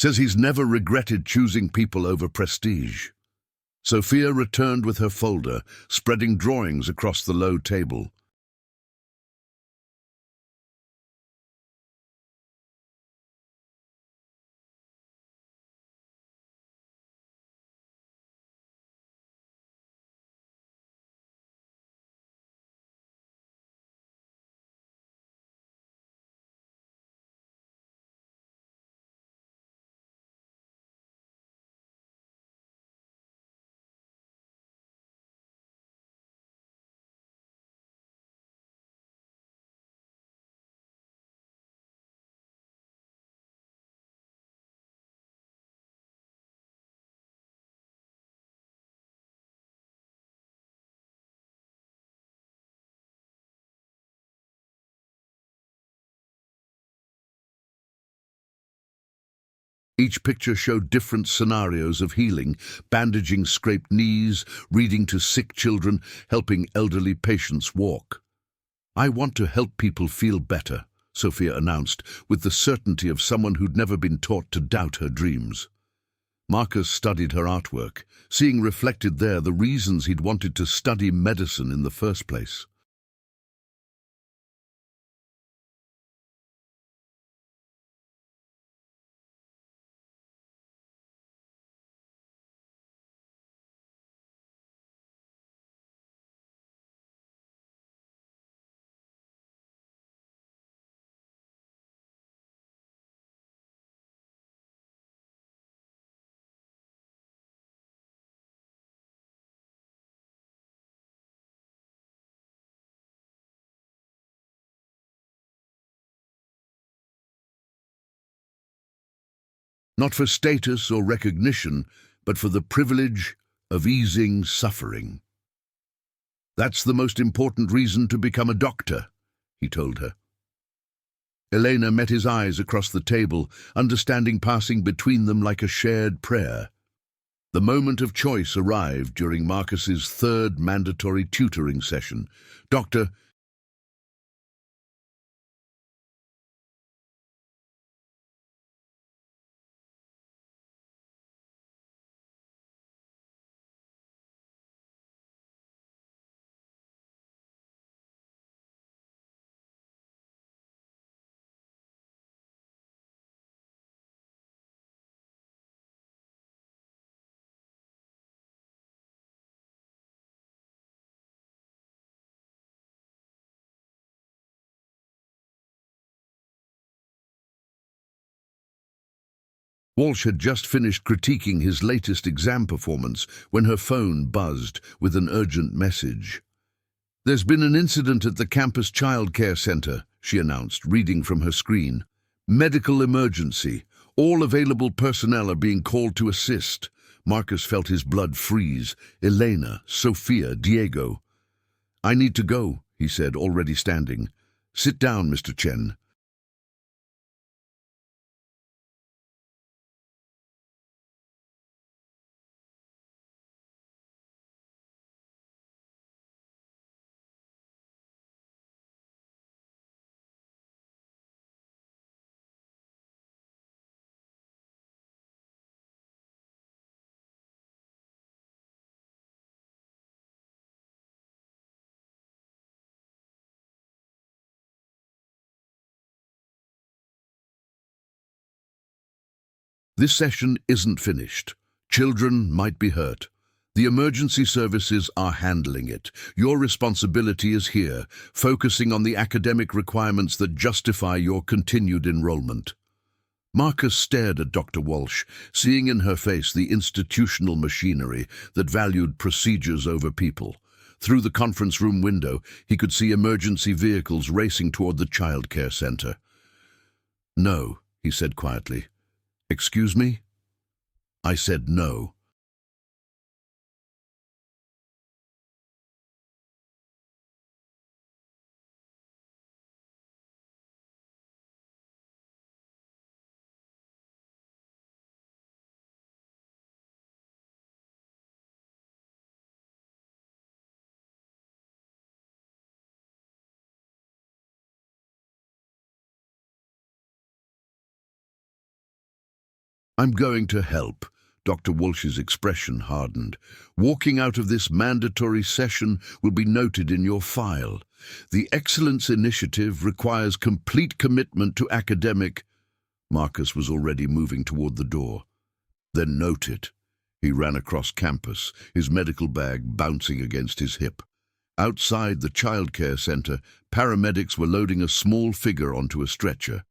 [SPEAKER 1] Says he's never regretted choosing people over prestige. Sophia returned with her folder, spreading drawings across the low table. Each picture showed different scenarios of healing, bandaging scraped knees, reading to sick children, helping elderly patients walk. "I want to help people feel better," Sophia announced, with the certainty of someone who'd never been taught to doubt her dreams. Marcus studied her artwork, seeing reflected there the reasons he'd wanted to study medicine in the first place. Not for status or recognition, but for the privilege of easing suffering. "That's the most important reason to become a doctor," he told her. Elena met his eyes across the table, understanding passing between them like a shared prayer. The moment of choice arrived during Marcus's third mandatory tutoring session. "Doctor, Walsh had just finished critiquing his latest exam performance when her phone buzzed with an urgent message. "There's been an incident at the campus childcare center," she announced, reading from her screen. "Medical emergency. All available personnel are being called to assist." Marcus felt his blood freeze. "Elena, Sophia, Diego." "I need to go," he said, already standing. "Sit down, Mr. Chen." "This session isn't finished. Children might be hurt. The emergency services are handling it. Your responsibility is here, focusing on the academic requirements that justify your continued enrollment." Marcus stared at Dr. Walsh, seeing in her face the institutional machinery that valued procedures over people. Through the conference room window, he could see emergency vehicles racing toward the childcare center. "No," he said quietly. "Excuse me?" "I said no." I'm going to help. Dr. Walsh's expression hardened. Walking out of this mandatory session will be noted in your file. The Excellence Initiative requires complete commitment to academic. Marcus was already moving toward the door. Then note it. He ran across campus, his medical bag bouncing against his hip. Outside the childcare center, paramedics were loading a small figure onto a stretcher.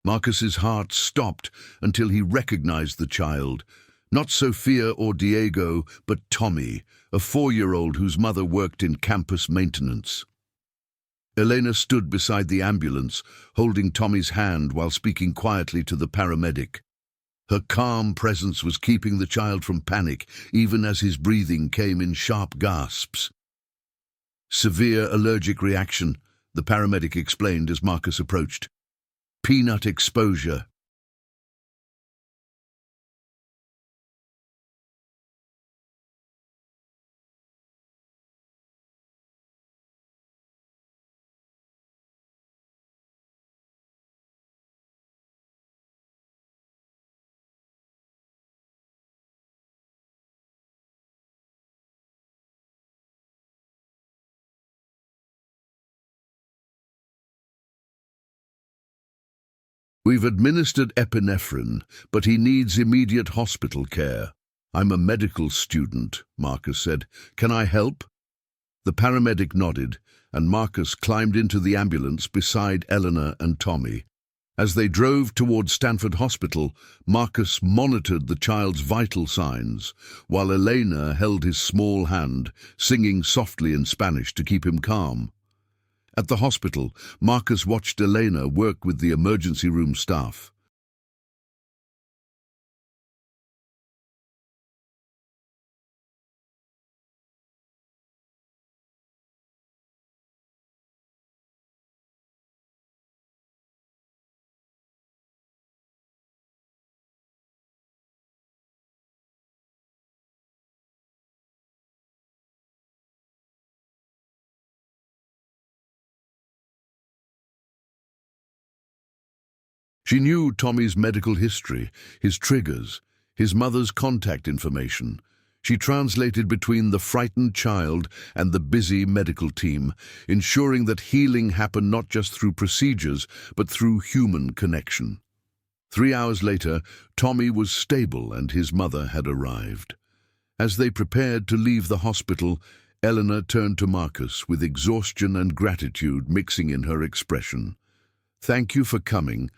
[SPEAKER 1] Marcus's heart stopped until he recognized the child. Not Sophia or Diego, but Tommy, a 4-year-old whose mother worked in campus maintenance. Elena stood beside the ambulance, holding Tommy's hand while speaking quietly to the paramedic. Her calm presence was keeping the child from panic, even as his breathing came in sharp gasps. Severe allergic reaction, the paramedic explained as Marcus approached. Peanut exposure. We've administered epinephrine, but he needs immediate hospital care. I'm a medical student, Marcus said. Can I help? The paramedic nodded, and Marcus climbed into the ambulance beside Eleanor and Tommy. As they drove toward Stanford Hospital, Marcus monitored the child's vital signs, while Elena held his small hand, singing softly in Spanish to keep him calm. At the hospital, Marcus watched Elena work with the emergency room staff. She knew Tommy's medical history, his triggers, his mother's contact information. She translated between the frightened child and the busy medical team, ensuring that healing happened not just through procedures, but through human connection. 3 hours later, Tommy was stable and his mother had arrived. As they prepared to leave the hospital, Eleanor turned to Marcus with exhaustion and gratitude mixing in her expression. "Thank you for coming.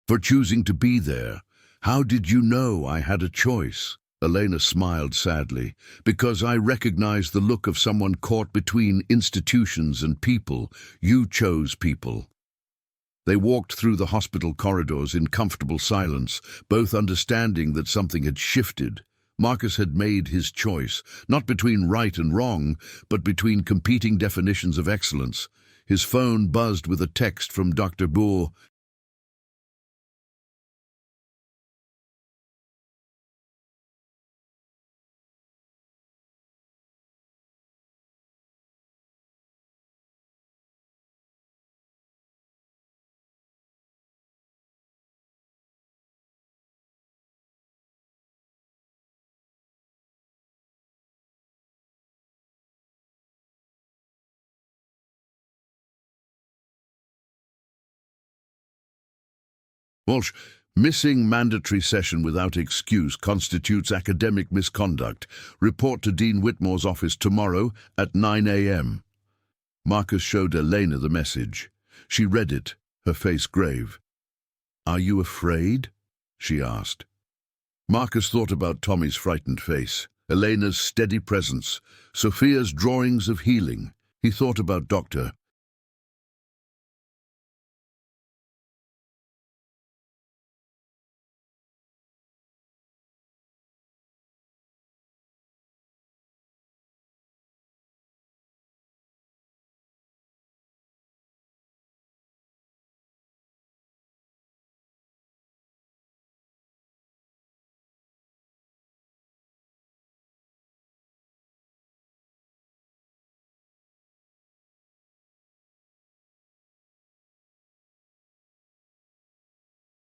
[SPEAKER 1] For choosing to be there. How did you know I had a choice?" Elena smiled sadly. "Because I recognized the look of someone caught between institutions and people. You chose people." They walked through the hospital corridors in comfortable silence, both understanding that something had shifted. Marcus had made his choice, not between right and wrong, but between competing definitions of excellence. His phone buzzed with a text from Dr. Boer. Walsh, missing mandatory session without excuse constitutes academic misconduct. Report to Dean Whitmore's office tomorrow at 9 a.m. Marcus showed Elena the message. She read it, her face grave. "Are you afraid?" she asked. Marcus thought about Tommy's frightened face, Elena's steady presence, Sophia's drawings of healing. He thought about Dr.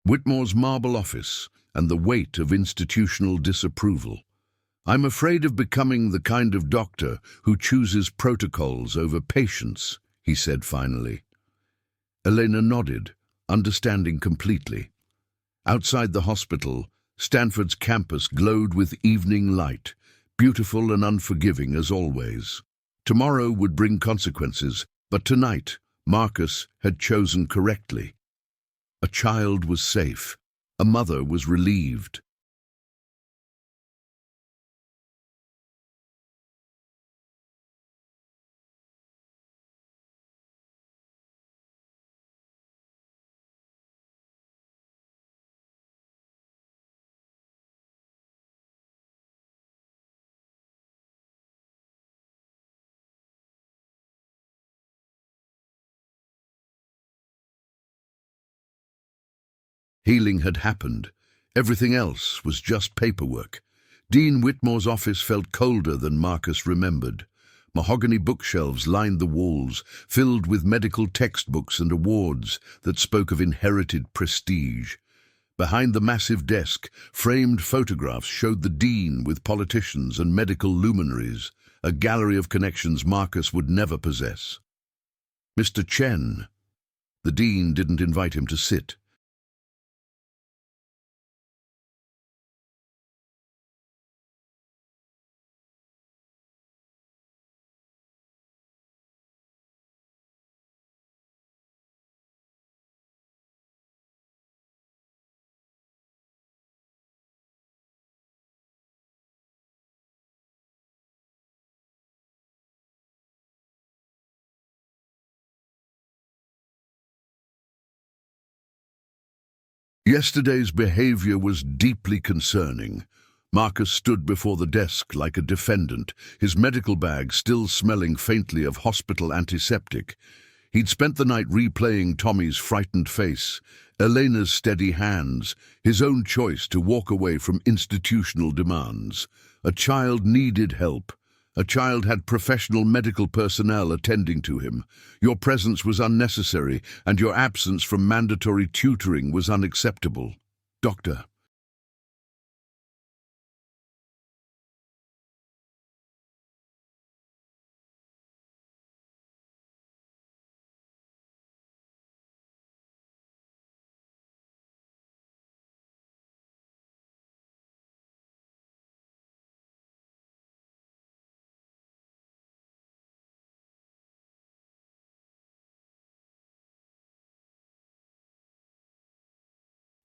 [SPEAKER 1] Whitmore's marble office and the weight of institutional disapproval. "I'm afraid of becoming the kind of doctor who chooses protocols over patients," he said finally. Elena nodded, understanding completely. Outside the hospital, Stanford's campus glowed with evening light, beautiful and unforgiving as always. Tomorrow would bring consequences, but tonight, Marcus had chosen correctly. A child was safe. A mother was relieved. Healing had happened. Everything else was just paperwork. Dean Whitmore's office felt colder than Marcus remembered. Mahogany bookshelves lined the walls, filled with medical textbooks and awards that spoke of inherited prestige. Behind the massive desk, framed photographs showed the dean with politicians and medical luminaries, a gallery of connections Marcus would never possess. Mr. Chen. The dean didn't invite him to sit. Yesterday's behavior was deeply concerning. Marcus stood before the desk like a defendant, his medical bag still smelling faintly of hospital antiseptic. He'd spent the night replaying Tommy's frightened face, Elena's steady hands, his own choice to walk away from institutional demands. A child needed help. A child had professional medical personnel attending to him. Your presence was unnecessary, and your absence from mandatory tutoring was unacceptable. Doctor.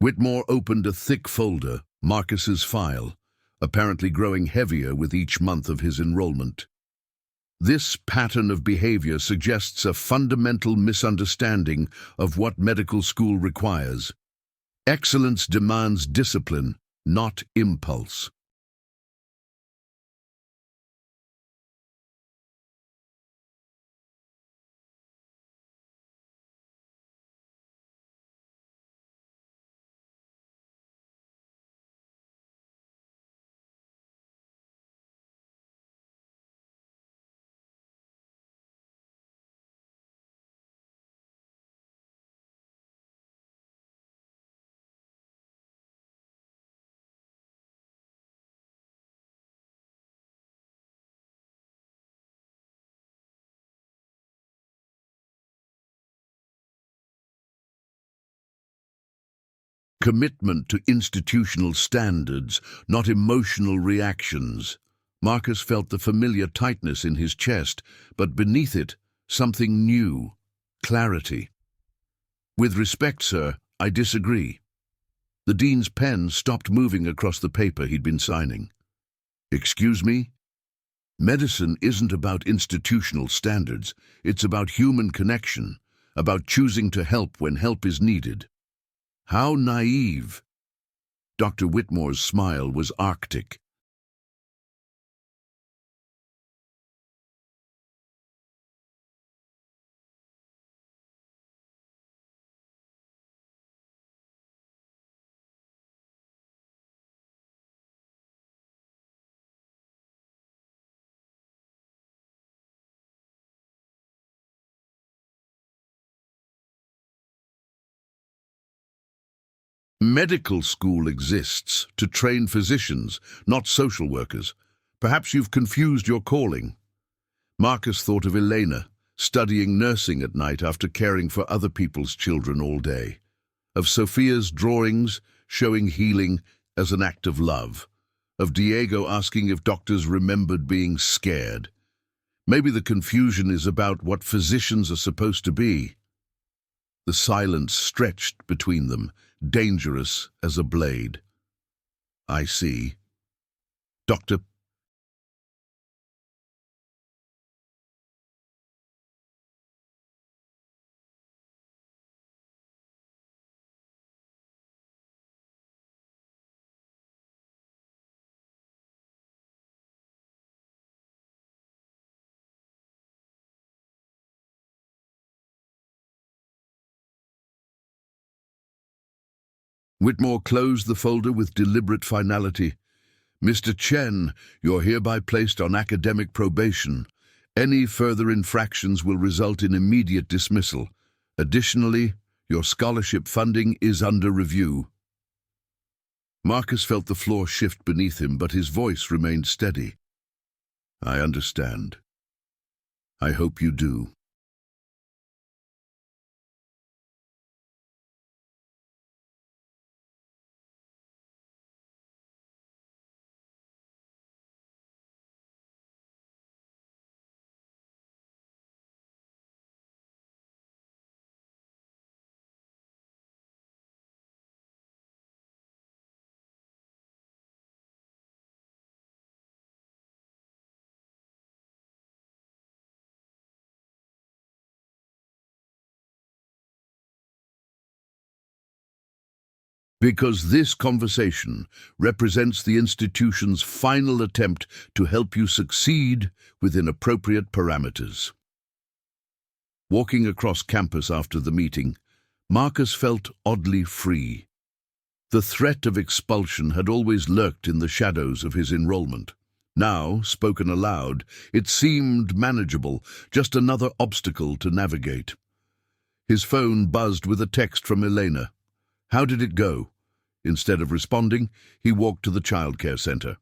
[SPEAKER 1] Whitmore opened a thick folder, Marcus's file, apparently growing heavier with each month of his enrollment. This pattern of behavior suggests a fundamental misunderstanding of what medical school requires. Excellence demands discipline, not impulse. commitment to institutional standards, not emotional reactions. Marcus felt the familiar tightness in his chest, but beneath it, something new, clarity. "With respect, sir, I disagree." The dean's pen stopped moving across the paper he'd been signing. "Excuse me? Medicine isn't about institutional standards. It's about human connection, about choosing to help when help is needed." How naive! Dr. Whitmore's smile was arctic. Medical school exists to train physicians, not social workers. Perhaps you've confused your calling. Marcus thought of Elena, studying nursing at night after caring for other people's children all day. Of Sophia's drawings showing healing as an act of love. Of Diego asking if doctors remembered being scared. Maybe the confusion is about what physicians are supposed to be. The silence stretched between them, dangerous as a blade. "I see. Doctor..." Whitmore closed the folder with deliberate finality. "Mr. Chen, you're hereby placed on academic probation. Any further infractions will result in immediate dismissal. Additionally, your scholarship funding is under review." Marcus felt the floor shift beneath him, but his voice remained steady. "I understand. I hope you do." Because this conversation represents the institution's final attempt to help you succeed within appropriate parameters. Walking across campus after the meeting, Marcus felt oddly free. The threat of expulsion had always lurked in the shadows of his enrollment. Now, spoken aloud, it seemed manageable, just another obstacle to navigate. His phone buzzed with a text from Elena. How did it go? Instead of responding, he walked to the childcare center.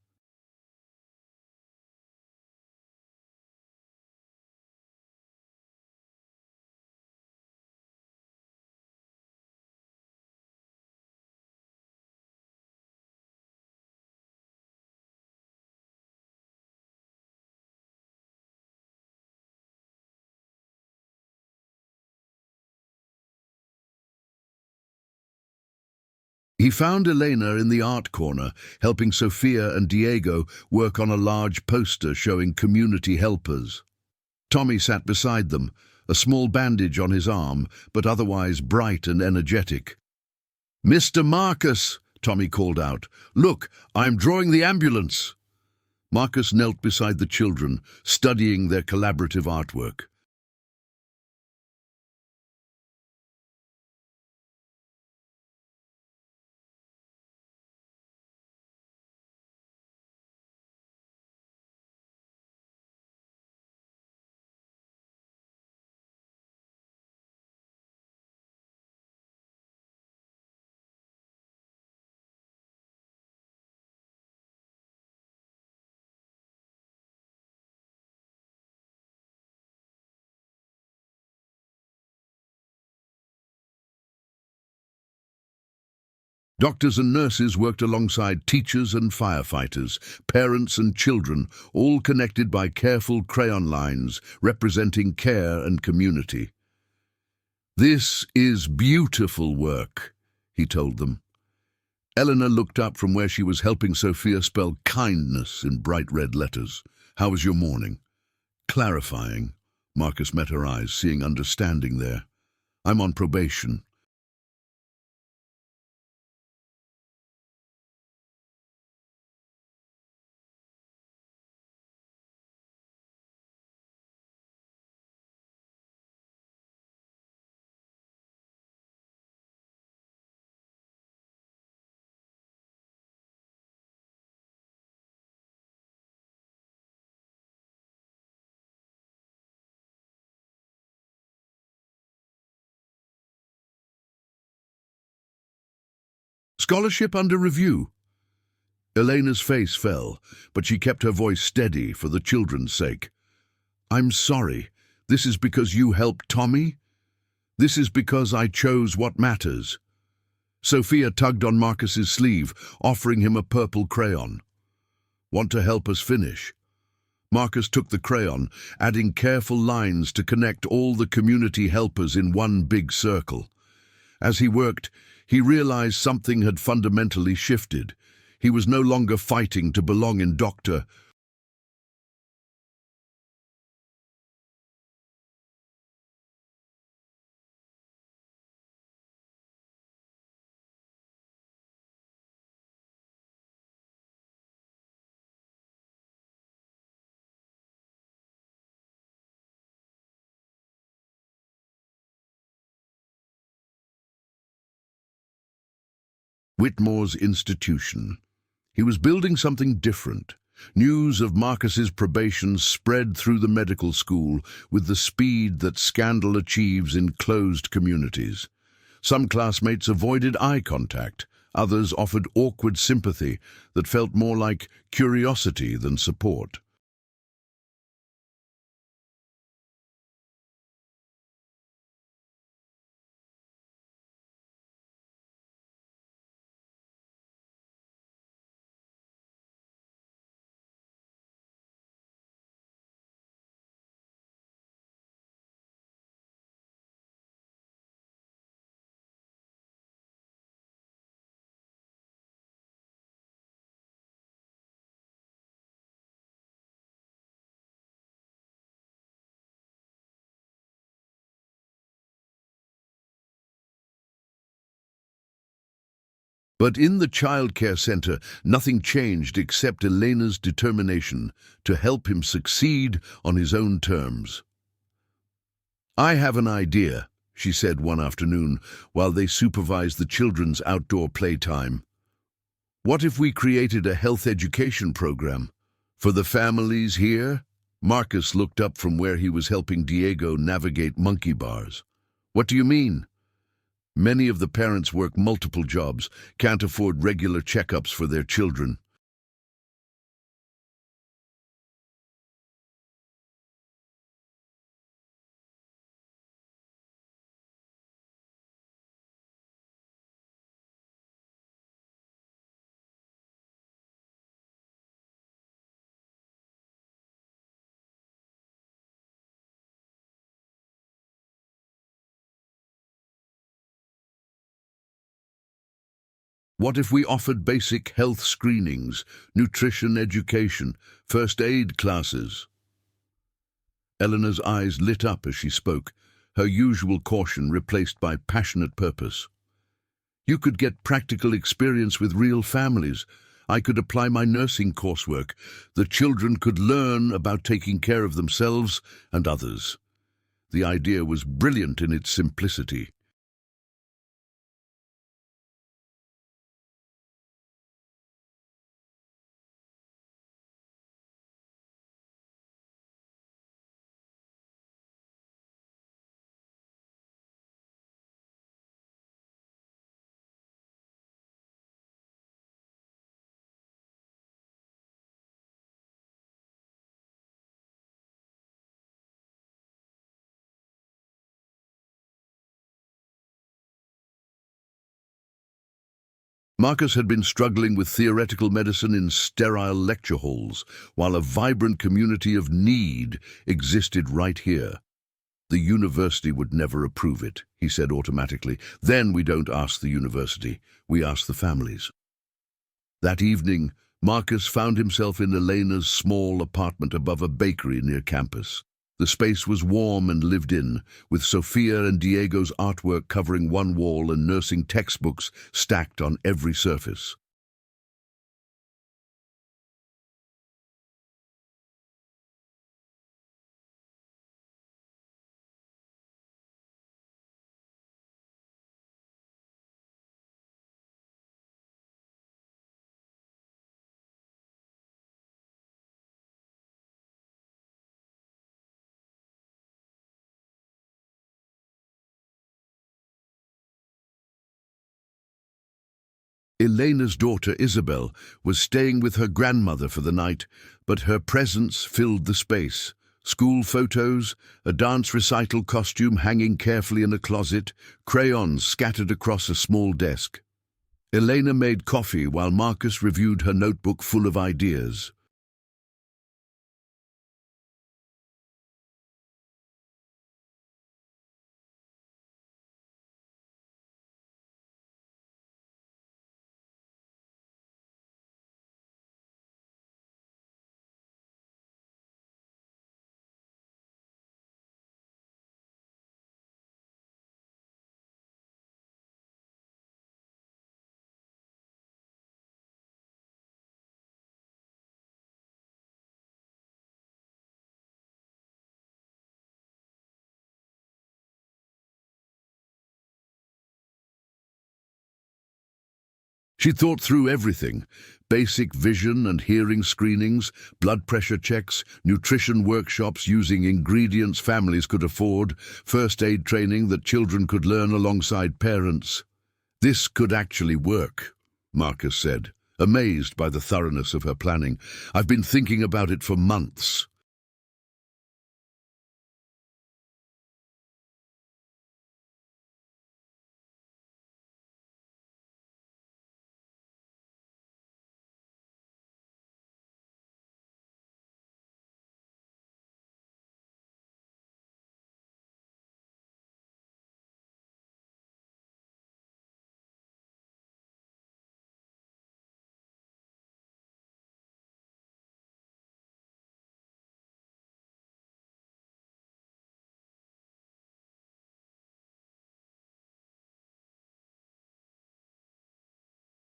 [SPEAKER 1] He found Elena in the art corner, helping Sophia and Diego work on a large poster showing community helpers. Tommy sat beside them, a small bandage on his arm, but otherwise bright and energetic. "Mr. Marcus," Tommy called out, "look, I'm drawing the ambulance." Marcus knelt beside the children, studying their collaborative artwork. Doctors and nurses worked alongside teachers and firefighters, parents and children, all connected by careful crayon lines representing care and community. "This is beautiful work," he told them. Eleanor looked up from where she was helping Sophia spell kindness in bright red letters. "How was your morning?" "Clarifying." Marcus met her eyes, seeing understanding there. "I'm on probation." "Scholarship under review." Elena's face fell, but she kept her voice steady for the children's sake. "I'm sorry. This is because you helped Tommy? This is because I chose what matters." Sophia tugged on Marcus's sleeve, offering him a purple crayon. "Want to help us finish?" Marcus took the crayon, adding careful lines to connect all the community helpers in one big circle. As he worked, he realized something had fundamentally shifted. He was no longer fighting to belong in Dr. Whitmore's institution. He was building something different. News of Marcus's probation spread through the medical school with the speed that scandal achieves in closed communities. Some classmates avoided eye contact. Others offered awkward sympathy that felt more like curiosity than support. But in the childcare center, nothing changed except Elena's determination to help him succeed on his own terms. "I have an idea," she said one afternoon while they supervised the children's outdoor playtime. "What if we created a health education program for the families here?" Marcus looked up from where he was helping Diego navigate monkey bars. "What do you mean?" "Many of the parents work multiple jobs, can't afford regular checkups for their children. What if we offered basic health screenings, nutrition education, first aid classes?" Eleanor's eyes lit up as she spoke, her usual caution replaced by passionate purpose. "You could get practical experience with real families. I could apply my nursing coursework. The children could learn about taking care of themselves and others." The idea was brilliant in its simplicity. Marcus had been struggling with theoretical medicine in sterile lecture halls, while a vibrant community of need existed right here. The university would never approve it, he said automatically. Then we don't ask the university, we ask the families. That evening, Marcus found himself in Elena's small apartment above a bakery near campus. The space was warm and lived in, with Sofia and Diego's artwork covering one wall and nursing textbooks stacked on every surface. Elena's daughter, Isabel, was staying with her grandmother for the night, but her presence filled the space. School photos, a dance recital costume hanging carefully in a closet, crayons scattered across a small desk. Elena made coffee while Marcus reviewed her notebook full of ideas. She thought through everything: basic vision and hearing screenings, blood pressure checks, nutrition workshops using ingredients families could afford, first aid training that children could learn alongside parents. This could actually work, Marcus said, amazed by the thoroughness of her planning. I've been thinking about it for months.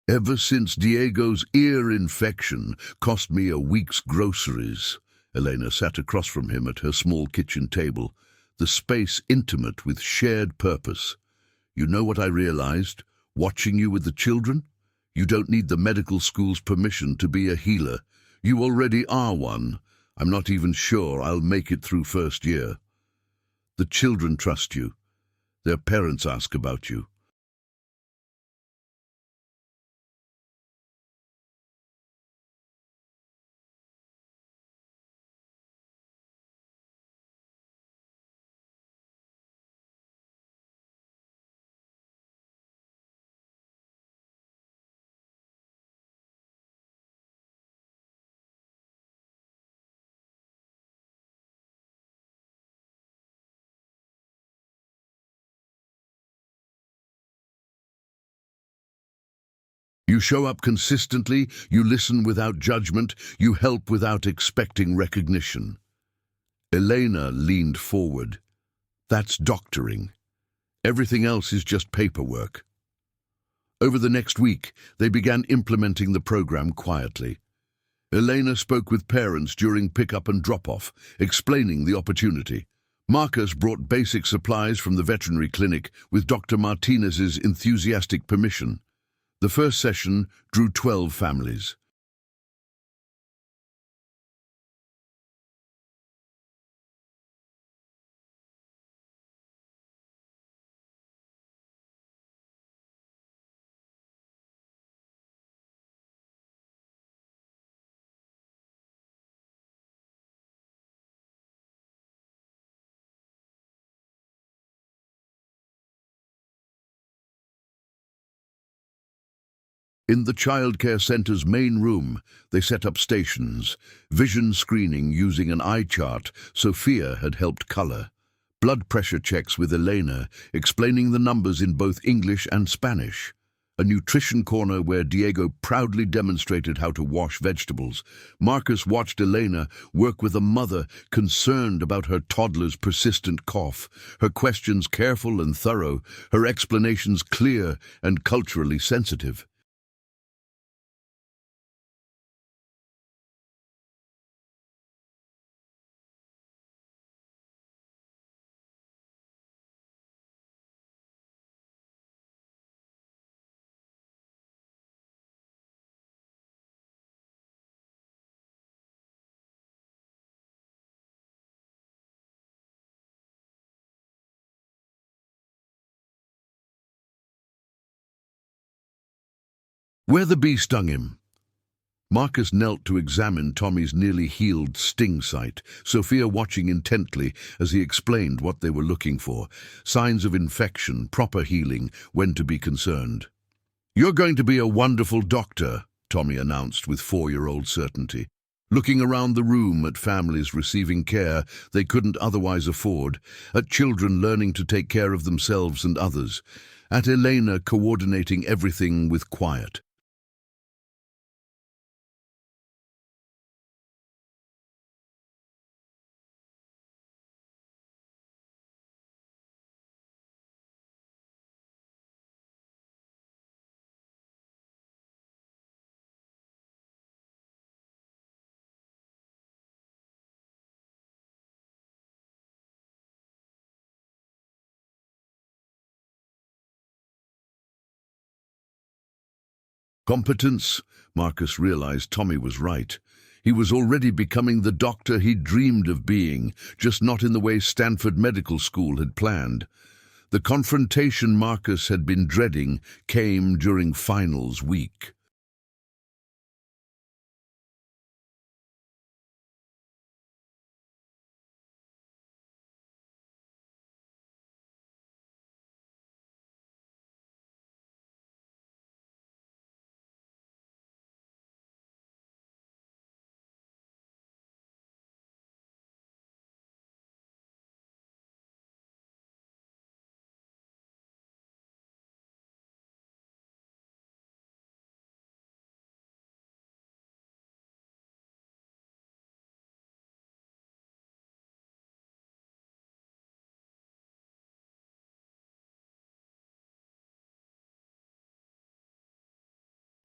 [SPEAKER 1] Ever since Diego's ear infection cost me a week's groceries. Elena sat across from him at her small kitchen table, the space intimate with shared purpose. You know what I realized, watching you with the children? You don't need the medical school's permission to be a healer. You already are one. I'm not even sure I'll make it through first year. The children trust you. Their parents ask about you. You show up consistently, you listen without judgment, you help without expecting recognition. Elena leaned forward. That's doctoring. Everything else is just paperwork. Over the next week, they began implementing the program quietly. Elena spoke with parents during pick-up and drop-off, explaining the opportunity. Marcus brought basic supplies from the veterinary clinic with Dr. Martinez's enthusiastic permission. The first session drew 12 families. In the childcare center's main room, they set up stations, vision screening using an eye chart Sophia had helped color, blood pressure checks with Elena, explaining the numbers in both English and Spanish, a nutrition corner where Diego proudly demonstrated how to wash vegetables. Marcus watched Elena work with a mother concerned about her toddler's persistent cough, her questions careful and thorough, her explanations clear and culturally sensitive. Where the bee stung him. Marcus knelt to examine Tommy's nearly healed sting site, Sophia watching intently as he explained what they were looking for. Signs of infection, proper healing, when to be concerned. "You're going to be a wonderful doctor," Tommy announced with 4-year-old certainty. Looking around the room at families receiving care they couldn't otherwise afford, at children learning to take care of themselves and others, at Elena coordinating everything with quiet. Competence? Marcus realized Tommy was right. He was already becoming the doctor he'd dreamed of being, just not in the way Stanford Medical School had planned. The confrontation Marcus had been dreading came during finals week.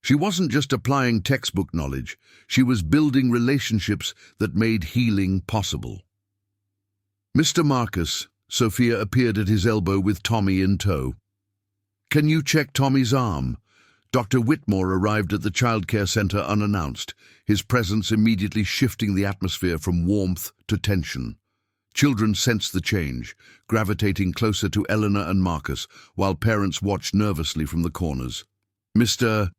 [SPEAKER 1] She wasn't just applying textbook knowledge, she was building relationships that made healing possible. "Mr. Marcus," Sophia appeared at his elbow with Tommy in tow. "Can you check Tommy's arm?" Dr. Whitmore arrived at the childcare center unannounced, his presence immediately shifting the atmosphere from warmth to tension. Children sensed the change, gravitating closer to Eleanor and Marcus, while parents watched nervously from the corners. "Mr.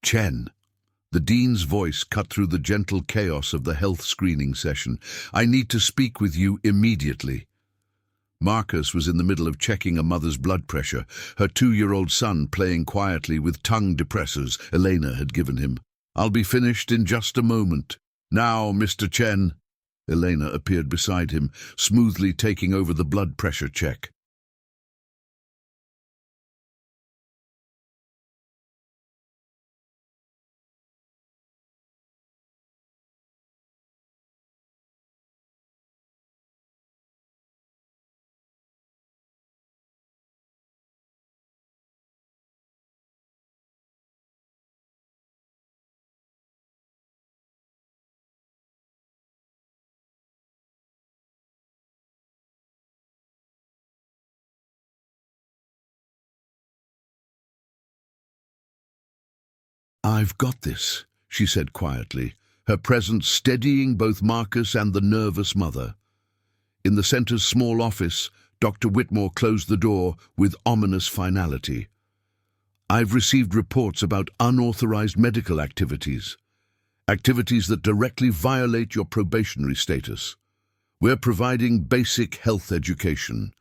[SPEAKER 1] Chen." The dean's voice cut through the gentle chaos of the health screening session. "I need to speak with you immediately." Marcus was in the middle of checking a mother's blood pressure, her 2-year-old son playing quietly with tongue depressors Elena had given him. "I'll be finished in just a moment. Now, Mr. Chen." Elena appeared beside him, smoothly taking over the blood pressure check. "I've got this," she said quietly, her presence steadying both Marcus and the nervous mother. In the centre's small office, Dr. Whitmore closed the door with ominous finality. "I've received reports about unauthorized medical activities, activities that directly violate your probationary status. We're providing basic health education."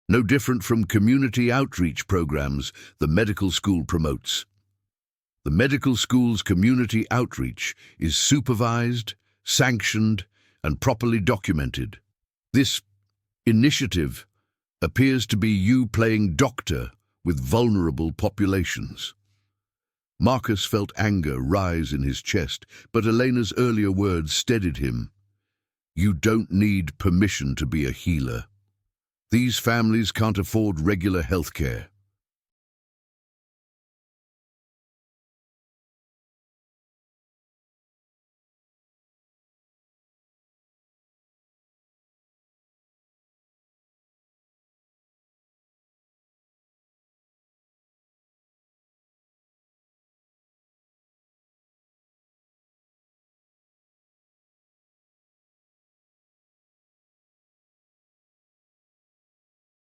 [SPEAKER 1] No different from community outreach programs the medical school promotes. The medical school's community outreach is supervised, sanctioned, and properly documented. This initiative appears to be you playing doctor with vulnerable populations. Marcus felt anger rise in his chest, but Elena's earlier words steadied him. "You don't need permission to be a healer. These families can't afford regular health care."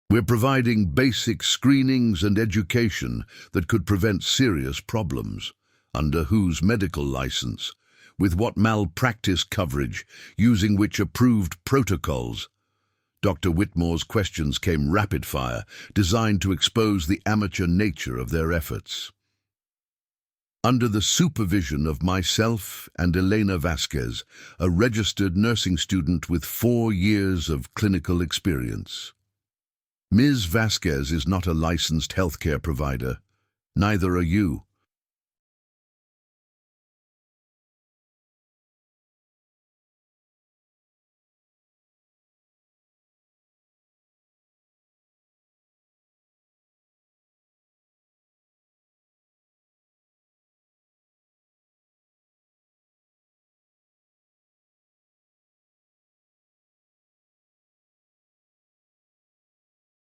[SPEAKER 1] "We're providing basic screenings and education that could prevent serious problems. Under whose medical license? With what malpractice coverage? Using which approved protocols?" Dr. Whitmore's questions came rapid fire, designed to expose the amateur nature of their efforts. "Under the supervision of myself and Elena Vasquez, a registered nursing student with 4 years of clinical experience." Ms. Vasquez is not a licensed healthcare provider. Neither are you.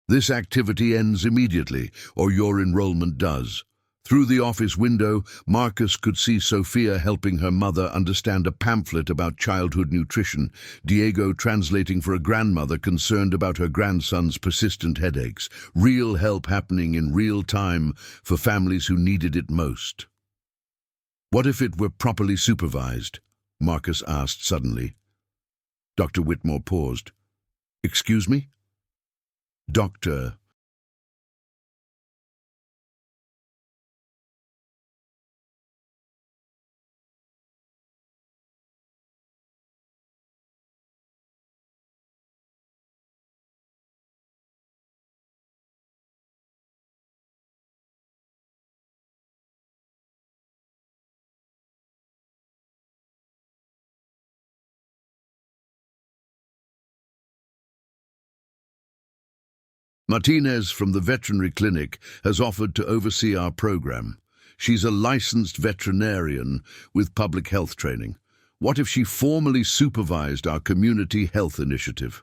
[SPEAKER 1] This activity ends immediately, or your enrollment does. Through the office window, Marcus could see Sophia helping her mother understand a pamphlet about childhood nutrition, Diego translating for a grandmother concerned about her grandson's persistent headaches. Real help happening in real time for families who needed it most. "What if it were properly supervised?" Marcus asked suddenly. Dr. Whitmore paused. "Excuse me?" "Doctor." "Martinez from the veterinary clinic has offered to oversee our program. She's a licensed veterinarian with public health training. What if she formally supervised our community health initiative?"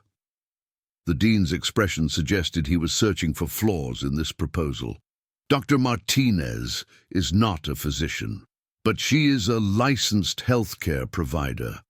[SPEAKER 1] The dean's expression suggested he was searching for flaws in this proposal. "Dr. Martinez is not a physician, but she is a licensed healthcare provider."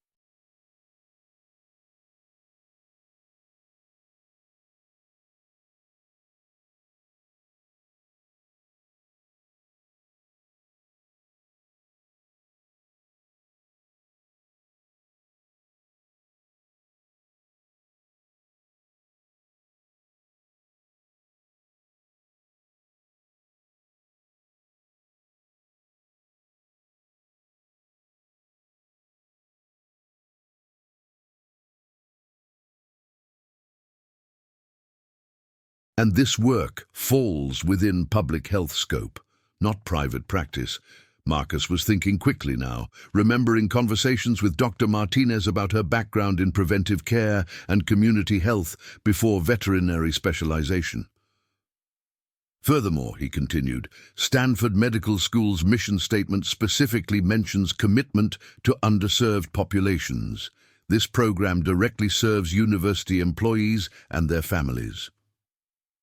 [SPEAKER 1] And this work falls within public health scope, not private practice. Marcus was thinking quickly now, remembering conversations with Dr. Martinez about her background in preventive care and community health before veterinary specialization. Furthermore, he continued, Stanford Medical School's mission statement specifically mentions commitment to underserved populations. This program directly serves university employees and their families.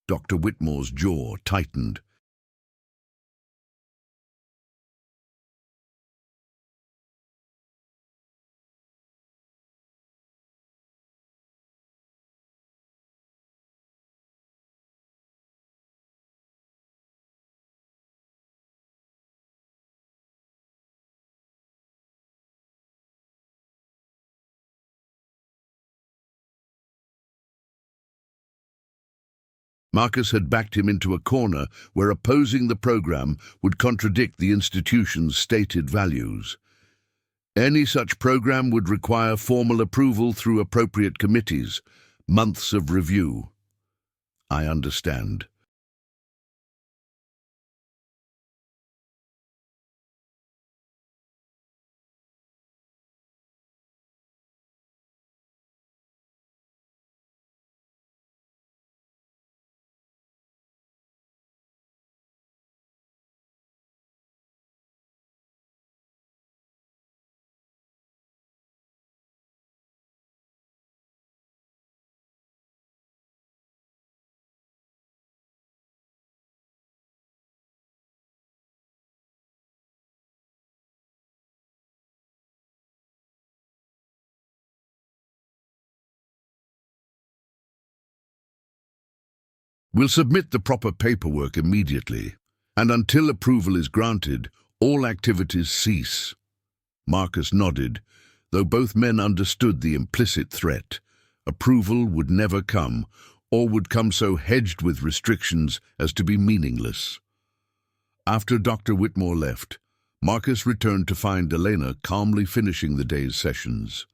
[SPEAKER 1] Dr. Whitmore's jaw tightened. Marcus had backed him into a corner where opposing the program would contradict the institution's stated values. Any such program would require formal approval through appropriate committees, months of review. I understand. We'll submit the proper paperwork immediately, and until approval is granted, all activities cease. Marcus nodded, though both men understood the implicit threat. Approval would never come, or would come so hedged with restrictions as to be meaningless. After Dr. Whitmore left, Marcus returned to find Elena calmly finishing the day's sessions.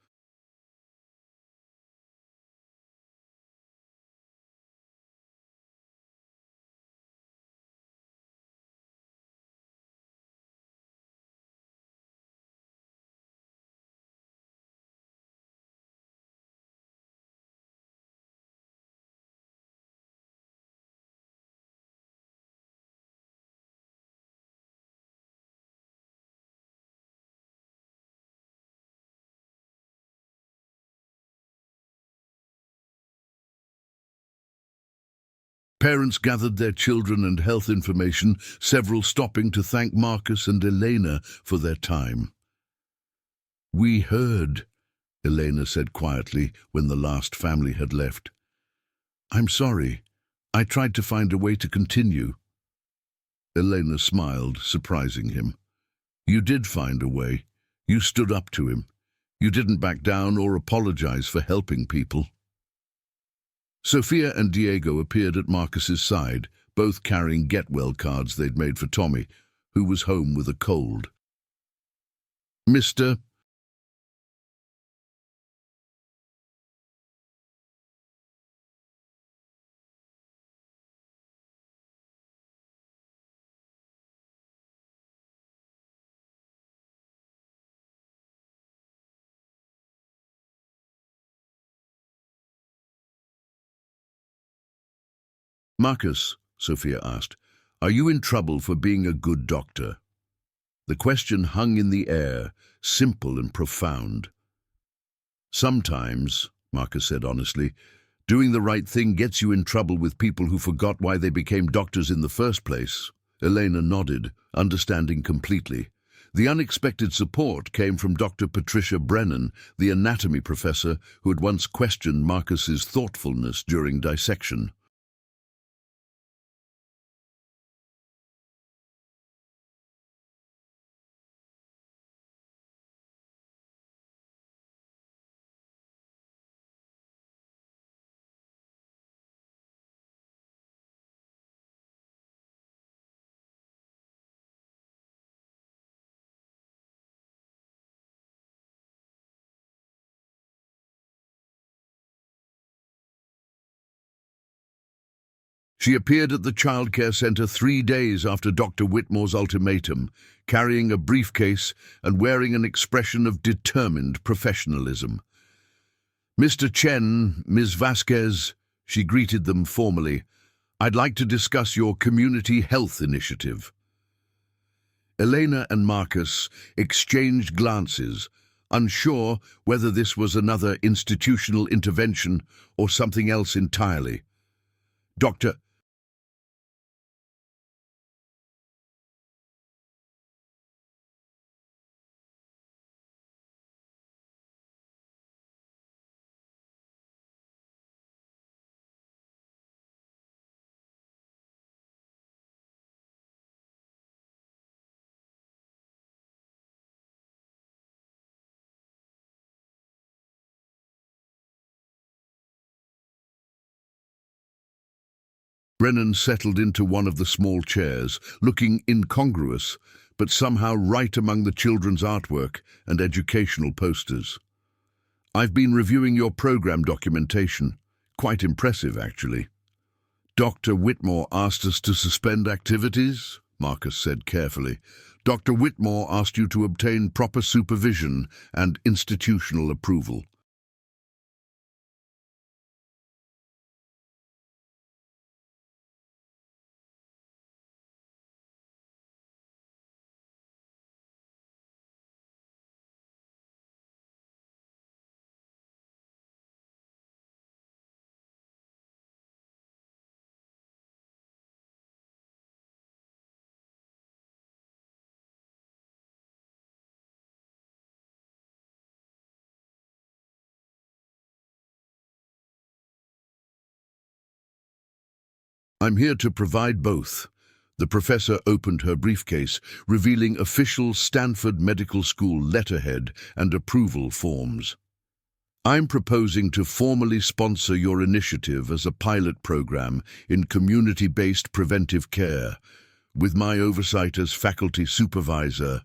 [SPEAKER 1] Parents gathered their children and health information, several stopping to thank Marcus and Elena for their time. "We heard," Elena said quietly when the last family had left. "I'm sorry. I tried to find a way to continue." Elena smiled, surprising him. "You did find a way. You stood up to him. You didn't back down or apologize for helping people." Sophia and Diego appeared at Marcus's side, both carrying get-well cards they'd made for Tommy, who was home with a cold. "Mr. Marcus," Sophia asked, "are you in trouble for being a good doctor?" The question hung in the air, simple and profound. "Sometimes," Marcus said honestly, "doing the right thing gets you in trouble with people who forgot why they became doctors in the first place." Elena nodded, understanding completely. The unexpected support came from Dr. Patricia Brennan, the anatomy professor who had once questioned Marcus's thoughtfulness during dissection. She appeared at the childcare center 3 days after Dr. Whitmore's ultimatum, carrying a briefcase and wearing an expression of determined professionalism. "Mr. Chen, Ms. Vasquez," she greeted them formally, "I'd like to discuss your community health initiative." Elena and Marcus exchanged glances, unsure whether this was another institutional intervention or something else entirely. Dr. Brennan settled into one of the small chairs, looking incongruous, but somehow right among the children's artwork and educational posters. "I've been reviewing your program documentation. Quite impressive, actually." "Dr. Whitmore asked us to suspend activities," Marcus said carefully. "Dr. Whitmore asked you to obtain proper supervision and institutional approval." "I'm here to provide both." The professor opened her briefcase, revealing official Stanford Medical School letterhead and approval forms. "I'm proposing to formally sponsor your initiative as a pilot program in community-based preventive care, with my oversight as faculty supervisor."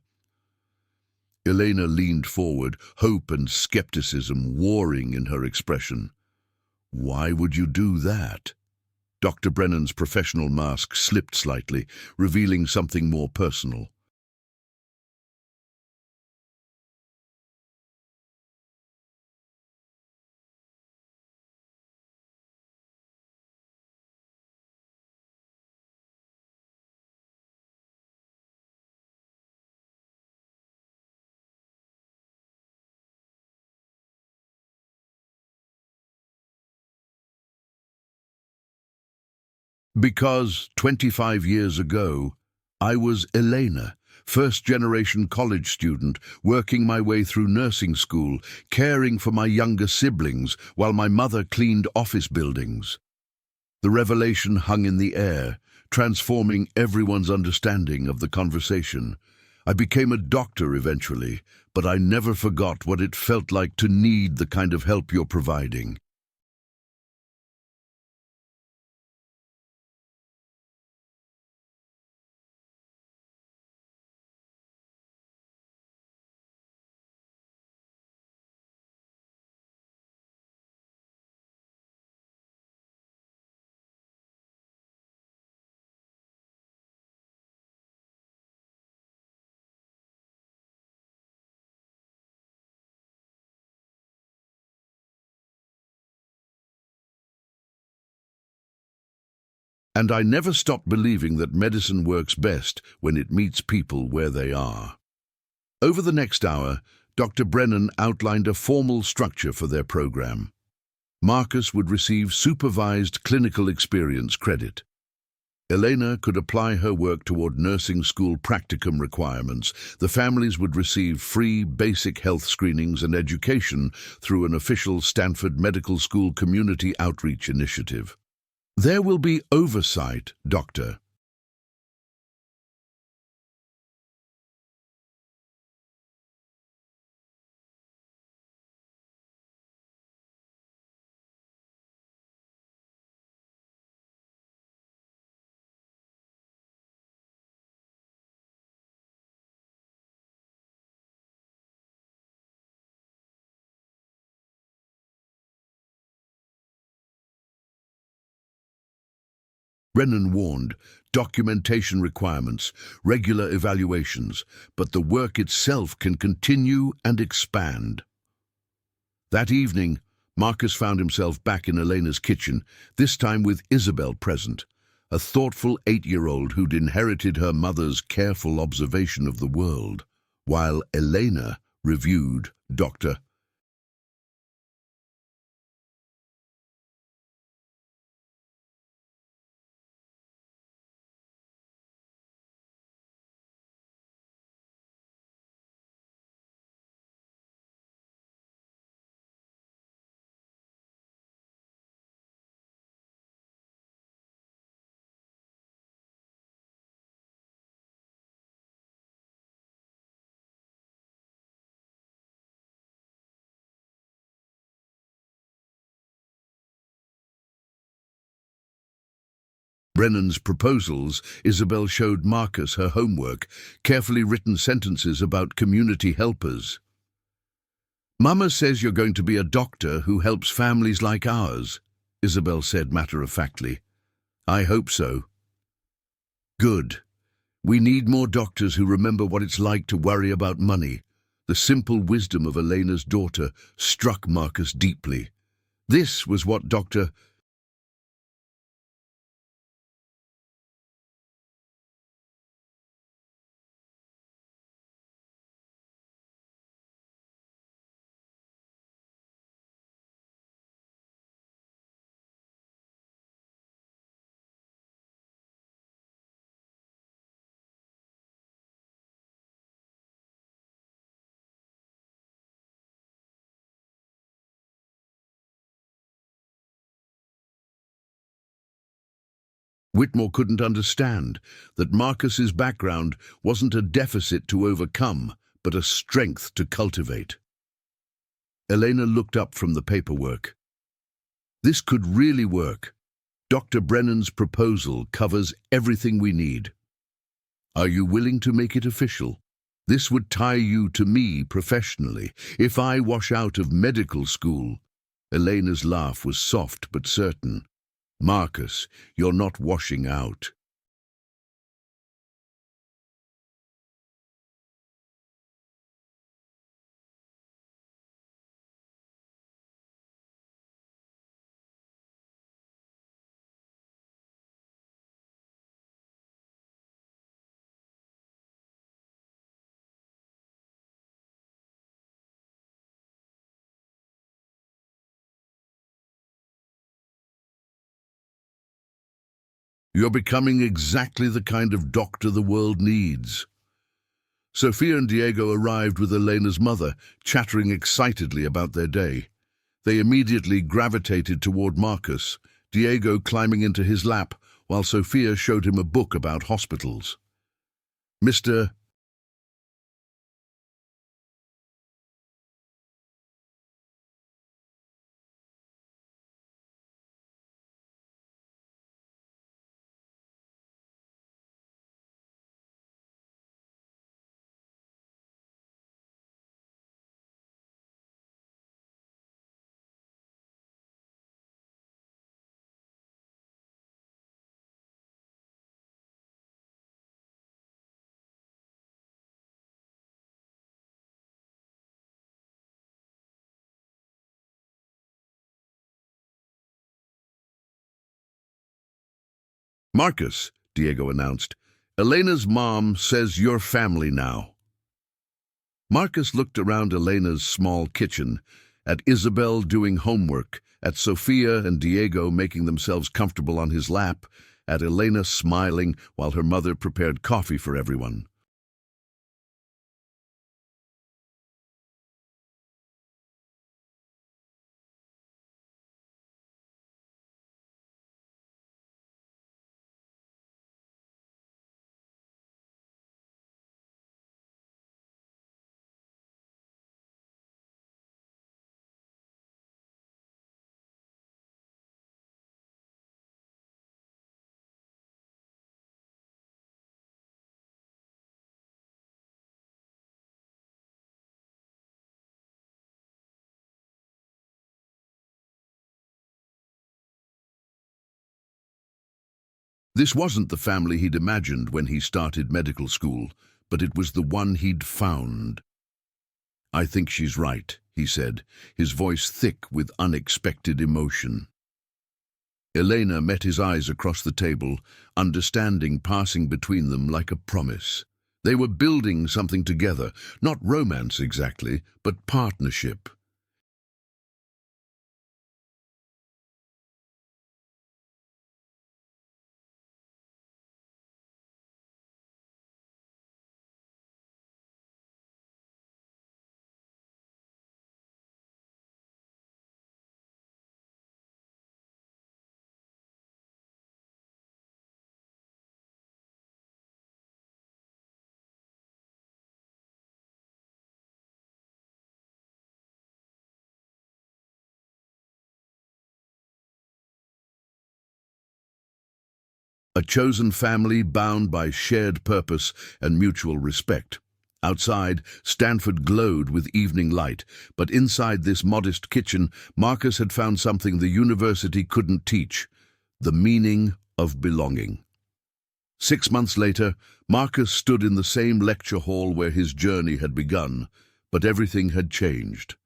[SPEAKER 1] Elena leaned forward, hope and skepticism warring in her expression. "Why would you do that?" Dr. Brennan's professional mask slipped slightly, revealing something more personal. "Because 25 years ago, I was Elena, first-generation college student, working my way through nursing school, caring for my younger siblings while my mother cleaned office buildings." The revelation hung in the air, transforming everyone's understanding of the conversation. "I became a doctor eventually, but I never forgot what it felt like to need the kind of help you're providing." "And I never stopped believing that medicine works best when it meets people where they are." Over the next hour, Dr. Brennan outlined a formal structure for their program. Marcus would receive supervised clinical experience credit. Elena could apply her work toward nursing school practicum requirements. The families would receive free basic health screenings and education through an official Stanford Medical School community outreach initiative. "There will be oversight, Doctor." Brennan warned, documentation requirements, regular evaluations, but the work itself can continue and expand. That evening, Marcus found himself back in Elena's kitchen, this time with Isabel present, a thoughtful 8-year-old who'd inherited her mother's careful observation of the world, while Elena reviewed Dr. Brennan's proposals. Isabel showed Marcus her homework, carefully written sentences about community helpers. "Mama says you're going to be a doctor who helps families like ours," Isabel said matter-of-factly. "I hope so." "Good. We need more doctors who remember what it's like to worry about money." The simple wisdom of Elena's daughter struck Marcus deeply. This was what Dr. Whitmore couldn't understand that Marcus's background wasn't a deficit to overcome, but a strength to cultivate. Elena looked up from the paperwork. "This could really work. Dr. Brennan's proposal covers everything we need. Are you willing to make it official? This would tie you to me professionally. If I wash out of medical school..." Elena's laugh was soft but certain. "Marcus, you're not washing out." "You're becoming exactly the kind of doctor the world needs." Sophia and Diego arrived with Elena's mother, chattering excitedly about their day. They immediately gravitated toward Marcus, Diego climbing into his lap, while Sophia showed him a book about hospitals. "Mr. Marcus," Diego announced. "Elena's mom says you're family now." Marcus looked around Elena's small kitchen, at Isabel doing homework, at Sophia and Diego making themselves comfortable on his lap, at Elena smiling while her mother prepared coffee for everyone. This wasn't the family he'd imagined when he started medical school, but it was the one he'd found. "I think she's right," he said, his voice thick with unexpected emotion. Elena met his eyes across the table, understanding passing between them like a promise. They were building something together, not romance exactly, but partnership. A chosen family bound by shared purpose and mutual respect. Outside, Stanford glowed with evening light, but inside this modest kitchen, Marcus had found something the university couldn't teach: the meaning of belonging. 6 months later, Marcus stood in the same lecture hall where his journey had begun, but everything had changed.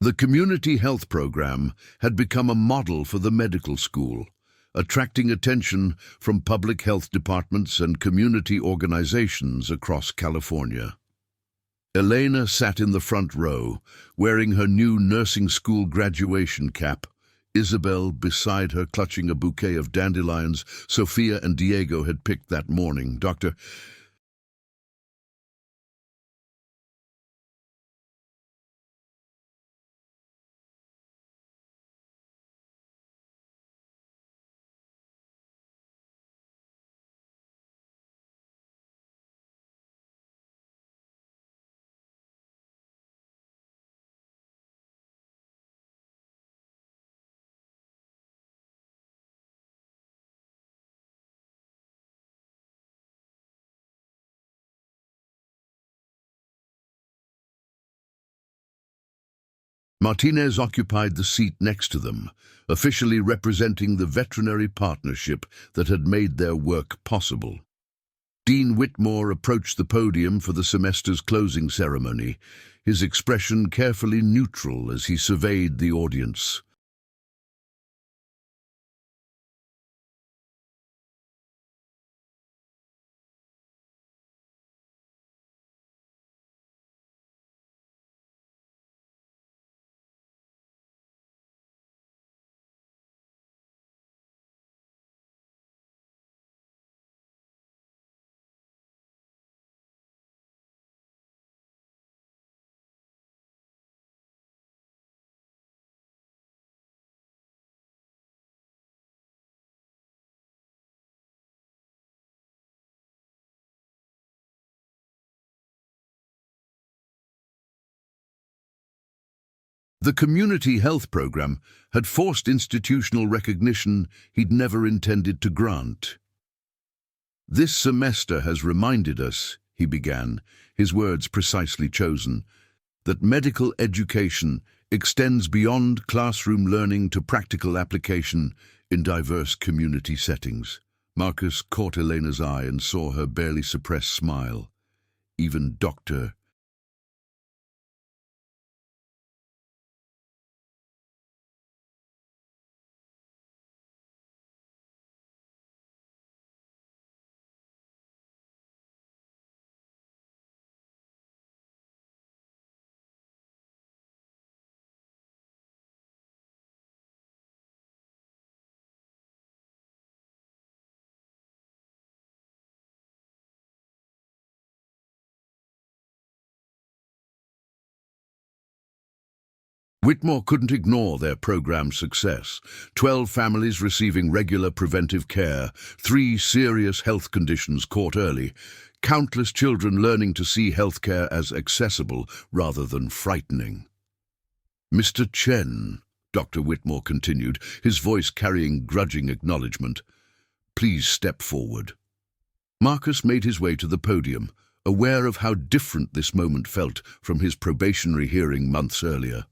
[SPEAKER 1] The community health program had become a model for the medical school, attracting attention from public health departments and community organizations across California. Elena sat in the front row, wearing her new nursing school graduation cap, Isabel beside her clutching a bouquet of dandelions Sophia and Diego had picked that morning. Dr. Martinez occupied the seat next to them, officially representing the veterinary partnership that had made their work possible. Dean Whitmore approached the podium for the semester's closing ceremony, his expression carefully neutral as he surveyed the audience. The community health program had forced institutional recognition he'd never intended to grant. "This semester has reminded us," he began, his words precisely chosen, "that medical education extends beyond classroom learning to practical application in diverse community settings." Marcus caught Elena's eye and saw her barely suppressed smile. Even Dr. Whitmore couldn't ignore their program's success. 12 families receiving regular preventive care, 3 serious health conditions caught early, countless children learning to see healthcare as accessible rather than frightening. "Mr. Chen," Dr. Whitmore continued, his voice carrying grudging acknowledgement, "please step forward." Marcus made his way to the podium, aware of how different this moment felt from his probationary hearing months earlier.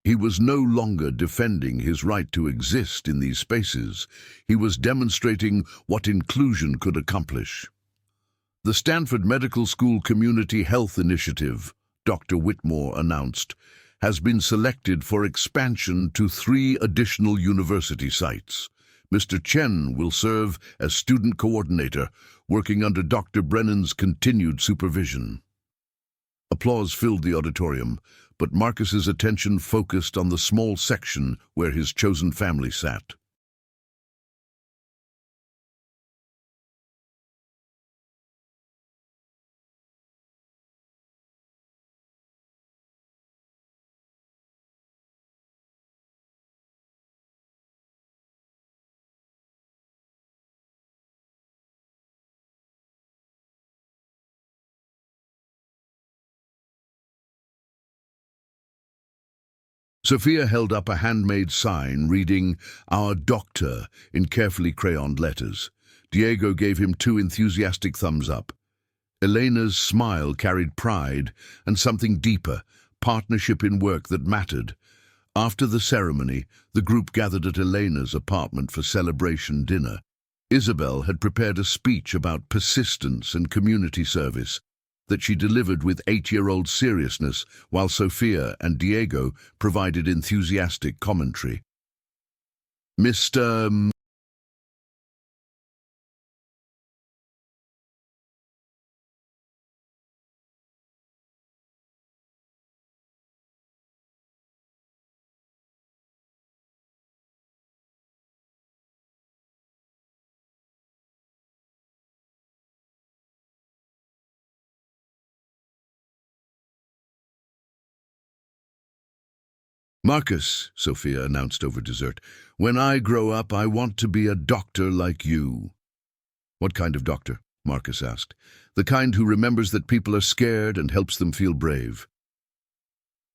[SPEAKER 1] He was no longer defending his right to exist in these spaces. He was demonstrating what inclusion could accomplish. The Stanford Medical School Community Health Initiative, Dr. Whitmore announced, has been selected for expansion to 3 additional university sites. Mr. Chen will serve as student coordinator, working under Dr. Brennan's continued supervision. Applause filled the auditorium, but Marcus's attention focused on the small section where his chosen family sat. Sophia held up a handmade sign reading, "Our Doctor," in carefully crayoned letters. Diego gave him 2 enthusiastic thumbs up. Elena's smile carried pride and something deeper, partnership in work that mattered. After the ceremony, the group gathered at Elena's apartment for celebration dinner. Isabel had prepared a speech about persistence and community service that she delivered with 8-year-old seriousness, while Sophia and Diego provided enthusiastic commentary. Mr. Marcus, Sophia announced over dessert, "when I grow up, I want to be a doctor like you." "What kind of doctor?" Marcus asked. "The kind who remembers that people are scared and helps them feel brave."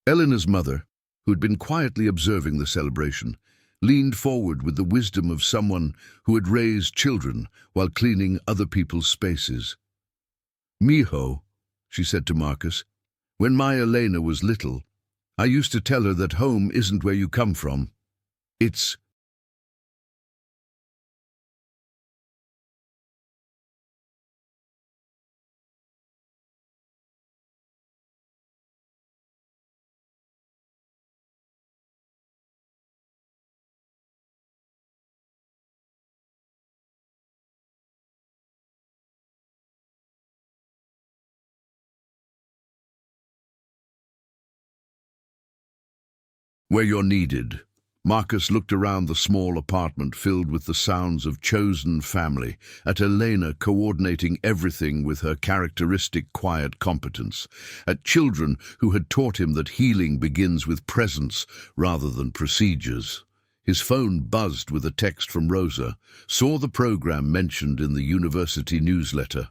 [SPEAKER 1] Elena's mother, who'd been quietly observing the celebration, leaned forward with the wisdom of someone who had raised children while cleaning other people's spaces. "Mijo," she said to Marcus, "when my Elena was little, I used to tell her that home isn't where you come from. It's where you're needed." Marcus looked around the small apartment filled with the sounds of chosen family, at Elena coordinating everything with her characteristic quiet competence, at children who had taught him that healing begins with presence rather than procedures. His phone buzzed with a text from Rosa, saw the program mentioned in the university newsletter.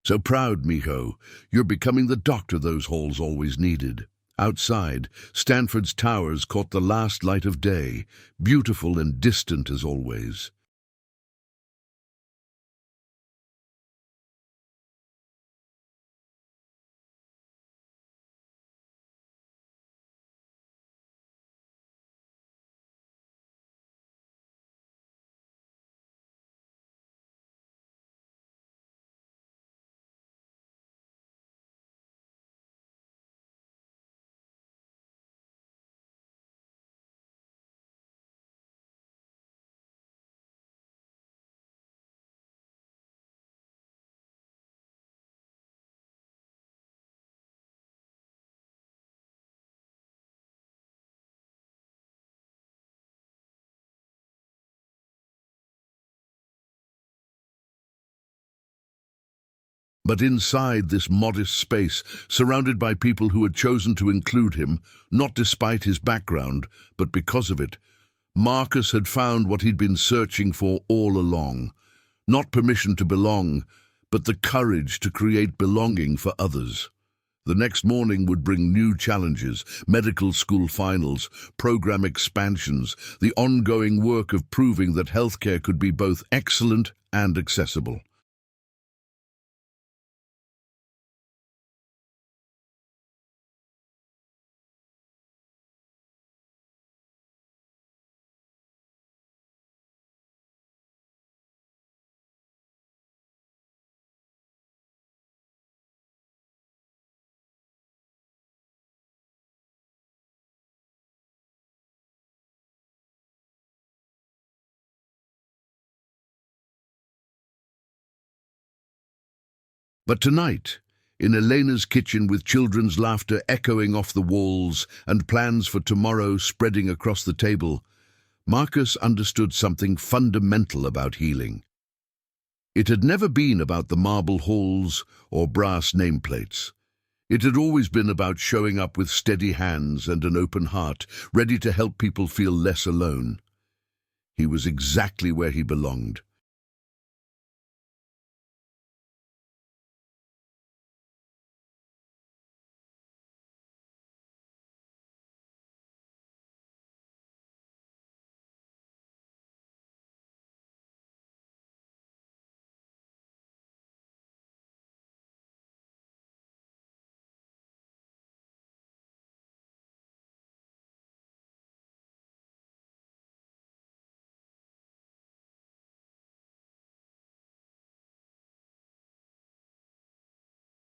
[SPEAKER 1] So proud, Mijo. You're becoming the doctor those halls always needed. Outside, Stanford's towers caught the last light of day, beautiful and distant as always. But inside this modest space, surrounded by people who had chosen to include him, not despite his background, but because of it, Marcus had found what he'd been searching for all along. Not permission to belong, but the courage to create belonging for others. The next morning would bring new challenges, medical school finals, program expansions, the ongoing work of proving that healthcare could be both excellent and accessible. But tonight, in Elena's kitchen with children's laughter echoing off the walls and plans for tomorrow spreading across the table, Marcus understood something fundamental about healing. It had never been about the marble halls or brass nameplates. It had always been about showing up with steady hands and an open heart, ready to help people feel less alone. He was exactly where he belonged,